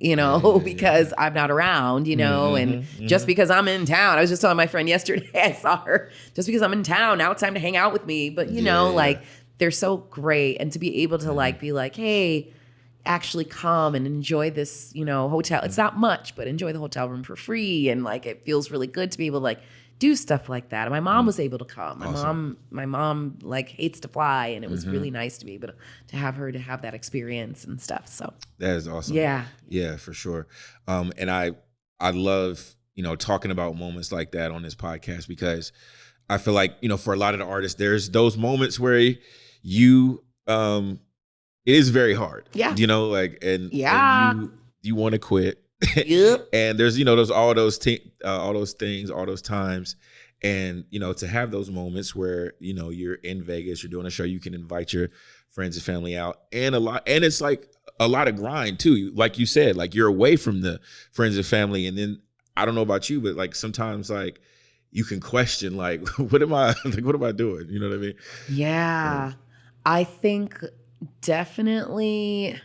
because I'm not around, and just because I'm in town. I was just telling my friend yesterday, I saw her, just because I'm in town, now it's time to hang out with me. But, they're so great. And to be able to like be like, hey, actually come and enjoy this, hotel. It's not much, but enjoy the hotel room for free. And like, it feels really good to be able to like do stuff like that. And my mom was able to come. My mom like hates to fly, and it was really nice to be able to have her to have that experience and stuff. So that is awesome. Yeah, for sure. And I love, talking about moments like that on this podcast, because I feel like, for a lot of the artists, there's those moments where you, it is very hard. Yeah. And you want to quit. Yep. And there's, all those things, all those times. And, to have those moments where, you're in Vegas, you're doing a show, you can invite your friends and family out, and it's like a lot of grind too. Like you said, like you're away from the friends and family. And then I don't know about you, but like sometimes like you can question like, what am I doing? You know what I mean? Yeah. I think definitely.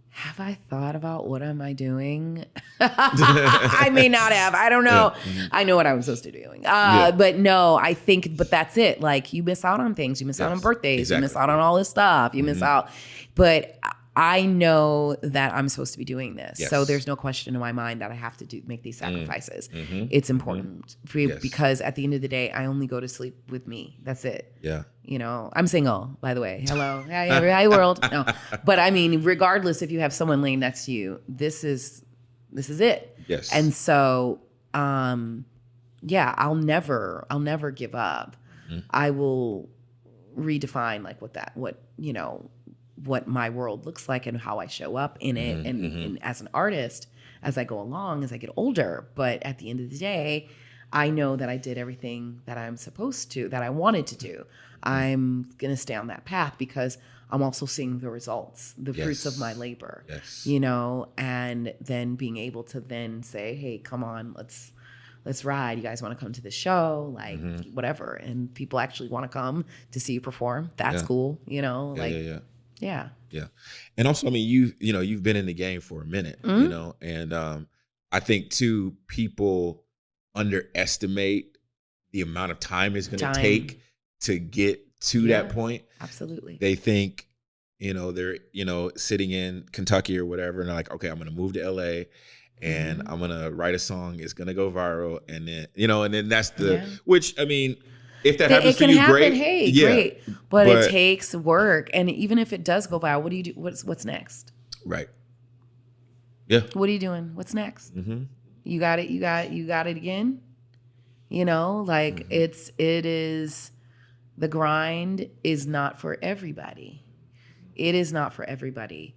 Have I thought about what am I doing? I may not have. I don't know. Yeah. I know what I was supposed to be doing. But no, but that's it. Like you miss out on things. You miss out on birthdays. Exactly. You miss out on all this stuff. You miss out. But I know that I'm supposed to be doing this. Yes. So there's no question in my mind that I have to make these sacrifices. It's important because at the end of the day, I only go to sleep with me. That's it. Yeah. I'm single, by the way. Hello. Hi, world. No. But I mean, regardless if you have someone laying next to you, this is it. Yes. And so, I'll never give up. I will redefine like what my world looks like and how I show up in it. And as an artist, as I go along, as I get older, but at the end of the day, I know that I did everything that I'm supposed to, that I wanted to do. I'm going to stay on that path because I'm also seeing the results, the fruits of my labor, and then being able to then say, hey, come on, let's ride. You guys want to come to the show? Like whatever. And people actually want to come to see you perform. That's cool. Yeah. And also, I mean, you've been in the game for a minute, and I think too, people underestimate the amount of time it's going to take to get to that point. Absolutely. They think, they're, sitting in Kentucky or whatever, and they're like, okay, I'm going to move to LA and I'm going to write a song. It's going to go viral. And then, and then that's which, I mean, if that happens for you, great. Hey, great. But it takes work. And even if it does go viral, what do you do? What's next? Right. Yeah. What are you doing? What's next? You got it. You got it again. It is, the grind is not for everybody. It is not for everybody.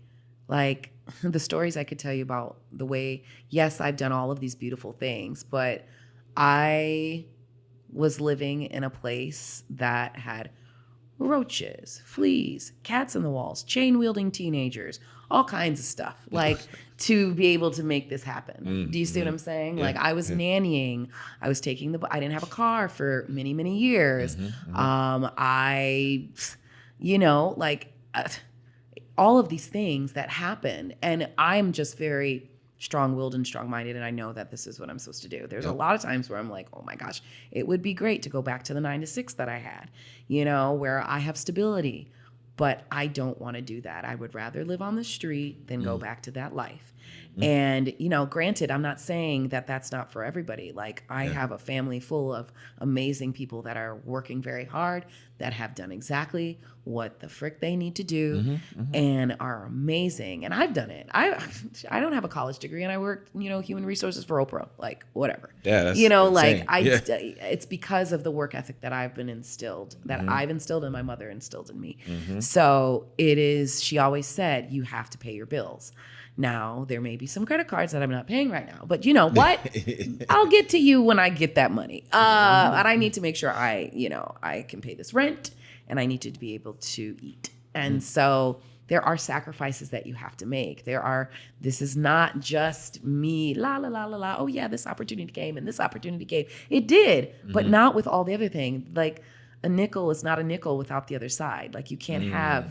Like the stories I could tell you about the way, yes, I've done all of these beautiful things, but I was living in a place that had roaches, fleas, cats in the walls, chain-wielding teenagers, all kinds of stuff, like to be able to make this happen. Do you see what I'm saying? Yeah, like I was nannying, I was I didn't have a car for many, many years. All of these things that happened. And I'm just very strong-willed and strong-minded, and I know that this is what I'm supposed to do. There's a lot of times where I'm like, oh my gosh, it would be great to go back to the 9 to 6 that I had, where I have stability. But I don't want to do that. I would rather live on the street than go back to that life. And, granted, I'm not saying that that's not for everybody. Like I have a family full of amazing people that are working very hard, that have done exactly what the frick they need to do and are amazing. And I've done it. I don't have a college degree, and I worked, human resources for Oprah, like whatever. Yeah, that's it's because of the work ethic that I've been instilled, that I've instilled and my mother instilled in me. So it is, she always said, you have to pay your bills. Now, there may be some credit cards that I'm not paying right now, but you know what? I'll get to you when I get that money. And I need to make sure I can pay this rent, and I need to be able to eat. And so there are sacrifices that you have to make. This is not just me, la, la, la, la, la. Oh yeah, this opportunity came and this opportunity came. It did, but not with all the other things. Like a nickel is not a nickel without the other side. Like you can't have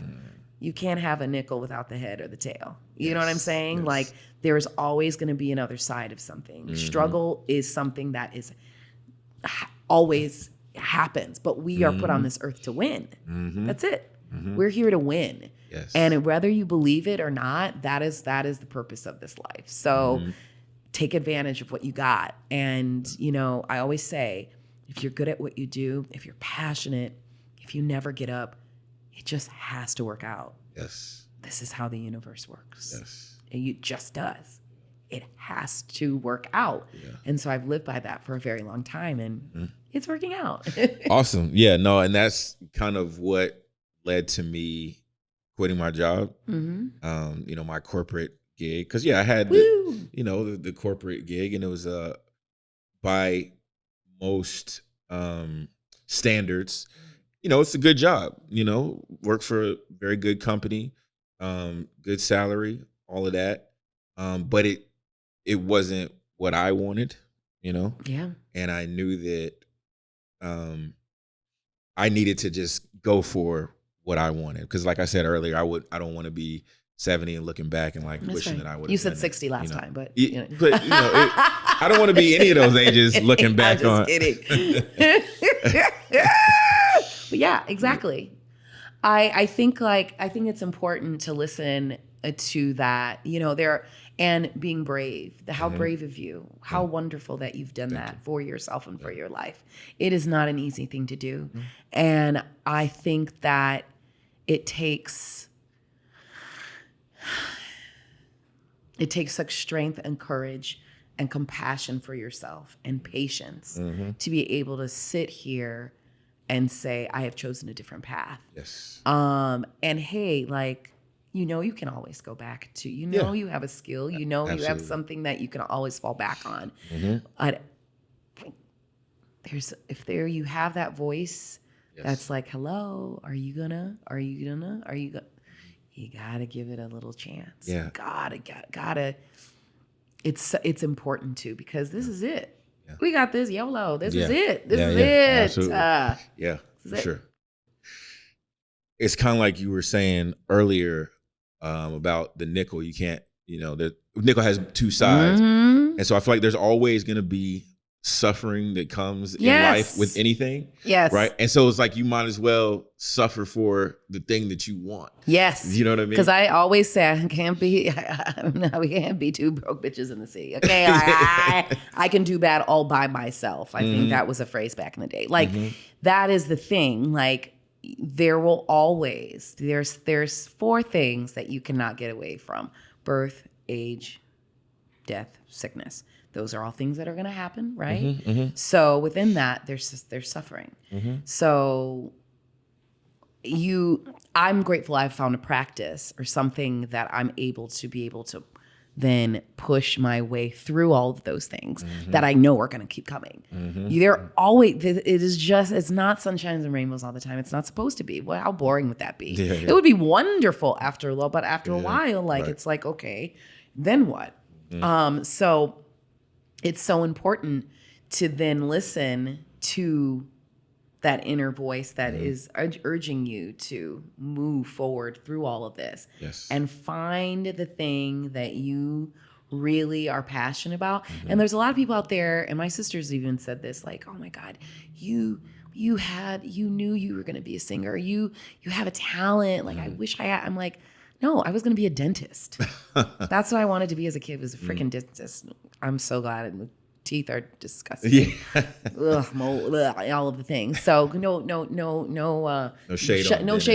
a nickel without the head or the tail. You know what I'm saying? Yes. Like there's always going to be another side of something. Struggle is something that is always happens, but we are put on this earth to win. That's it. We're here to win. Yes. And whether you believe it or not, that is the purpose of this life. So take advantage of what you got. And, I always say, if you're good at what you do, if you're passionate, if you never get up, it just has to work out. Yes. This is how the universe works. Yes. It just does. It has to work out. Yeah. And so I've lived by that for a very long time, and it's working out. Awesome. Yeah, no, and that's kind of what led to me quitting my job, my corporate gig. Because, I had, the corporate gig, and it was by most standards, it's a good job, work for a very good company, good salary, all of that. But it wasn't what I wanted, Yeah. And I knew that I needed to just go for what I wanted. Because like I said earlier, I don't want to be 70 and looking back and That's wishing right. that I would have. You said 60 last time, but I don't want to be any of those ages looking back I'm just kidding. But yeah, exactly. I think it's important to listen to that, and being brave. How brave of you. How wonderful that you've done that for yourself and for your life. It is not an easy thing to do. And I think that it takes such strength and courage and compassion for yourself and patience to be able to sit here and say, I have chosen a different path. Yes. And hey, you can always go back to, you have a skill, you have something that you can always fall back on. You have that voice that's like, hello, you gotta give it a little chance. Yeah. Gotta. It's important too, because this is it. Yeah. We got this YOLO. This is it. This is it. Absolutely. For sure. It's kind of like you were saying earlier about the nickel. You can't, the nickel has two sides. And so I feel like there's always going to be suffering that comes in life with anything. Yes. Right. And so it's like you might as well suffer for the thing that you want. Yes. You know what I mean? Because I always say we can't be two broke bitches in the sea. Okay. I can do bad all by myself. I think that was a phrase back in the day. That is the thing. There will always, there's four things that you cannot get away from: birth, age, death, sickness. Those are all things that are going to happen, right? So within that, there's suffering. So I'm grateful I've found a practice or something that I'm able to then push my way through all of those things that I know are going to keep coming. They're always, it's not sunshines and rainbows all the time. It's not supposed to be. Well, how boring would that be? Yeah. It would be wonderful after a little, but after a while, it's like, okay, then what? So it's so important to then listen to that inner voice that is urging you to move forward through all of this. Yes. And find the thing that you really are passionate about. And there's a lot of people out there, and my sisters even said this, oh my God, you knew you were going to be a singer. You have a talent. I wish I had. I'm like, no, I was going to be a dentist. That's what I wanted to be as a kid, was a freaking dentist. I'm so glad. Teeth are disgusting. Yeah. Ugh, mold, all of the things. So no shade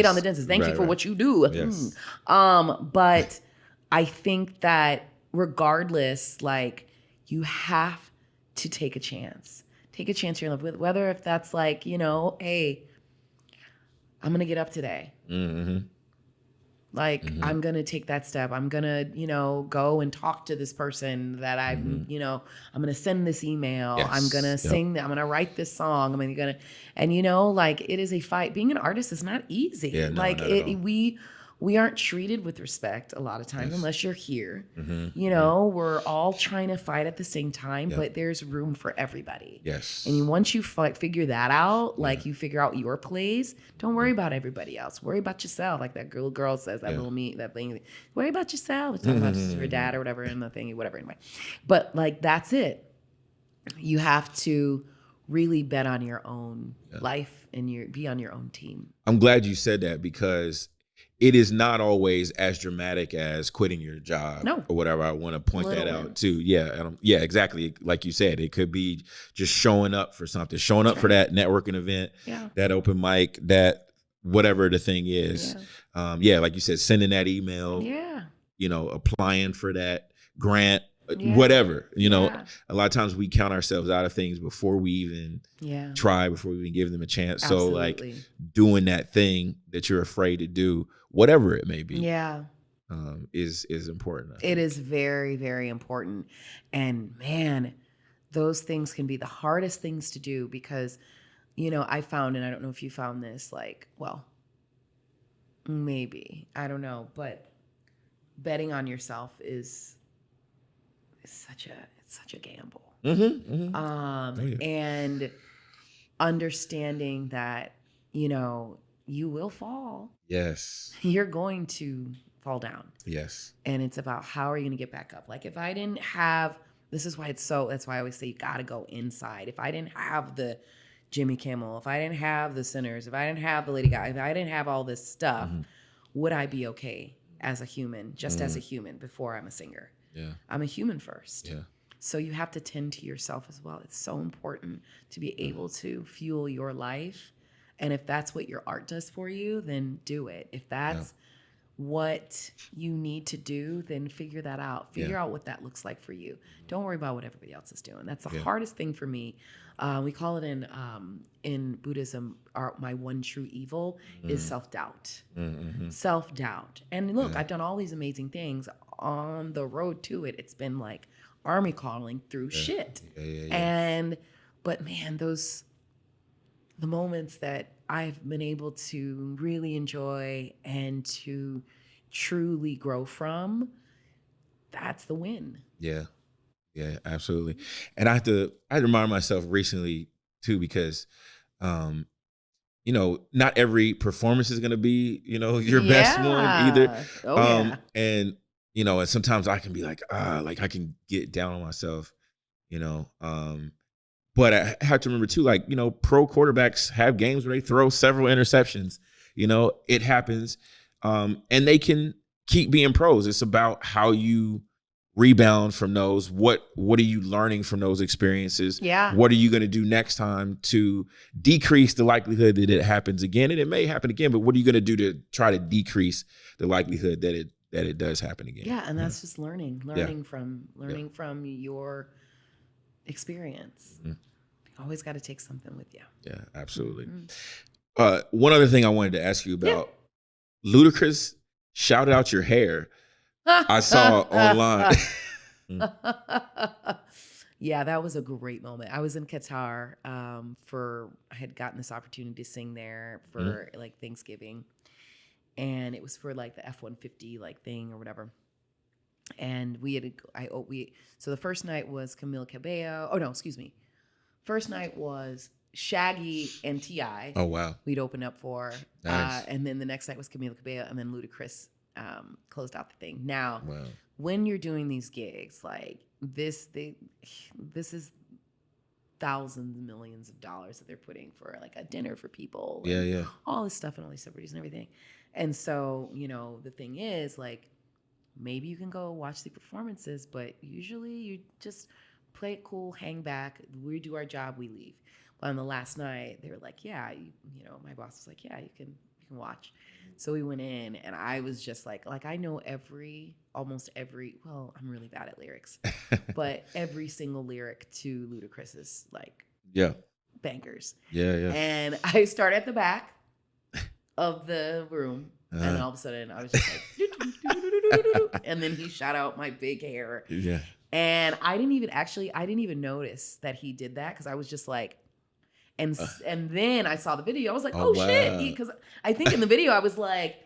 on the dentist. Thank you for what you do. Yes. But I think that regardless, you have to take a chance. Take a chance in your life, whether if that's hey, I'm gonna get up today. I'm going to take that step. I'm going to, go and talk to this person that I'm going to send this email. Yes. I'm going to sing. I'm going to write this song. I'm going to, it is a fight. Being an artist is not easy. Yeah, no, not at all. We aren't treated with respect a lot of times unless you're here. We're all trying to fight at the same time, but there's room for everybody. Yes. And once you figure that out, you figure out your place, don't worry about everybody else. Worry about yourself. Like that girl says, that that thing. Worry about yourself. It's talking about her dad or whatever, and the thing, whatever, anyway. But that's it. You have to really bet on your own life and be on your own team. I'm glad you said that, because it is not always as dramatic as quitting your job or whatever. I want to point that out too. Yeah. Yeah, exactly. Like you said, it could be just showing up for something, showing up for that networking event, that open mic, that whatever the thing is. Like you said, sending that email, applying for that grant, whatever, a lot of times we count ourselves out of things before we even try, before we even give them a chance. Absolutely. So like doing that thing that you're afraid to do, whatever it may be, is important. It is very, very important. And man, those things can be the hardest things to do because, I found, and I don't know if you found this, like, well, maybe, I don't know, but betting on yourself is such a gamble. And understanding that, you will fall. Yes. You're going to fall down. Yes. And it's about how are you going to get back up? Like if I didn't have, that's why I always say you got to go inside. If I didn't have the Jimmy Kimmel, if I didn't have the Sinners, if I didn't have the Lady Gaga, if I didn't have all this stuff, would I be okay as a human, just as a human before I'm a singer? Yeah. I'm a human first. Yeah. So you have to tend to yourself as well. It's so important to be able to fuel your life. And if that's what your art does for you, then do it. If that's what you need to do, then figure that out. Figure out what that looks like for you. Don't worry about what everybody else is doing. That's the hardest thing for me. We call it in Buddhism, my one true evil is self-doubt. Self-doubt. And look, I've done all these amazing things on the road to it. It's been like army calling through shit. But man, the moments that I've been able to really enjoy and to truly grow from, that's the win. Yeah. Yeah, absolutely. And I remind myself recently too, because, not every performance is going to be, your best one either. And, and sometimes I can be like I can get down on myself, but I have to remember too, like, pro quarterbacks have games where they throw several interceptions, it happens. And they can keep being pros. It's about how you rebound from those. What are you learning from those experiences? Yeah. What are you going to do next time to decrease the likelihood that it happens again? And it may happen again, but what are you going to do to try to decrease the likelihood that it does happen again? Yeah. And that's just learning from your experience. You always got to take something with you. Yeah, absolutely. One other thing I wanted to ask you about, Ludacris shouted out your hair. I saw online. Yeah, that was a great moment. I was in Qatar I had gotten this opportunity to sing there for like Thanksgiving, and it was for like the F-150 like thing or whatever. And so the first night was Camila Cabello. Oh no, excuse me. First night was Shaggy and T.I. Oh wow. We'd open up for, nice. And then the next night was Camila Cabello, and then Ludacris closed out the thing. Now, when you're doing these gigs like this is thousands, millions of dollars that they're putting for like a dinner for people. Yeah. All this stuff and all these celebrities and everything. And so, the thing is like, maybe you can go watch the performances, but usually you just play it cool, hang back. We do our job, we leave. But on the last night, they were like, my boss was like, yeah, you can watch. So we went in, and I was just like I know almost every, well, I'm really bad at lyrics, but every single lyric to Ludacris's like bangers. Yeah. And I start at the back of the room, and then all of a sudden I was just like, and then he shot out my big hair. Yeah. And I didn't even notice that he did that, because I was just like, and then I saw the video. I was like, oh wow. Shit. Because I think in the video I was like,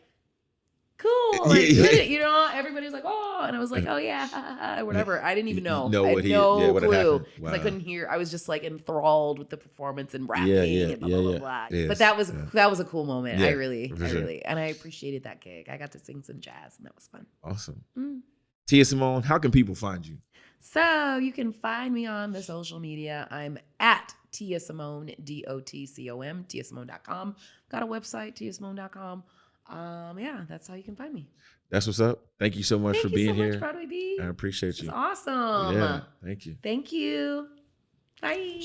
cool. Like, everybody was like, oh. And I was like, oh yeah, whatever. I didn't even know. I had no clue. Because I couldn't hear. I was just like enthralled with the performance and rapping and blah, blah, blah. But that was a cool moment. Yeah, I really, and I appreciated that gig. I got to sing some jazz, and that was fun. Awesome. Tia Simone, how can people find you? So you can find me on the social media. I'm at Tia Simone, DOTCOM, TiaSimone.com. Got a website, TiaSimone.com. Yeah, that's how you can find me. That's what's up. Thank you so much for being here. Broadway B. I appreciate This you. is awesome. Yeah, thank you. Thank you. Bye.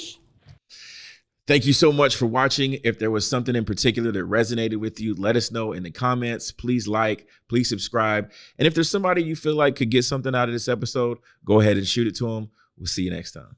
Thank you so much for watching. If there was something in particular that resonated with you, let us know in the comments. Please like, please subscribe. And if there's somebody you feel like could get something out of this episode, go ahead and shoot it to them. We'll see you next time.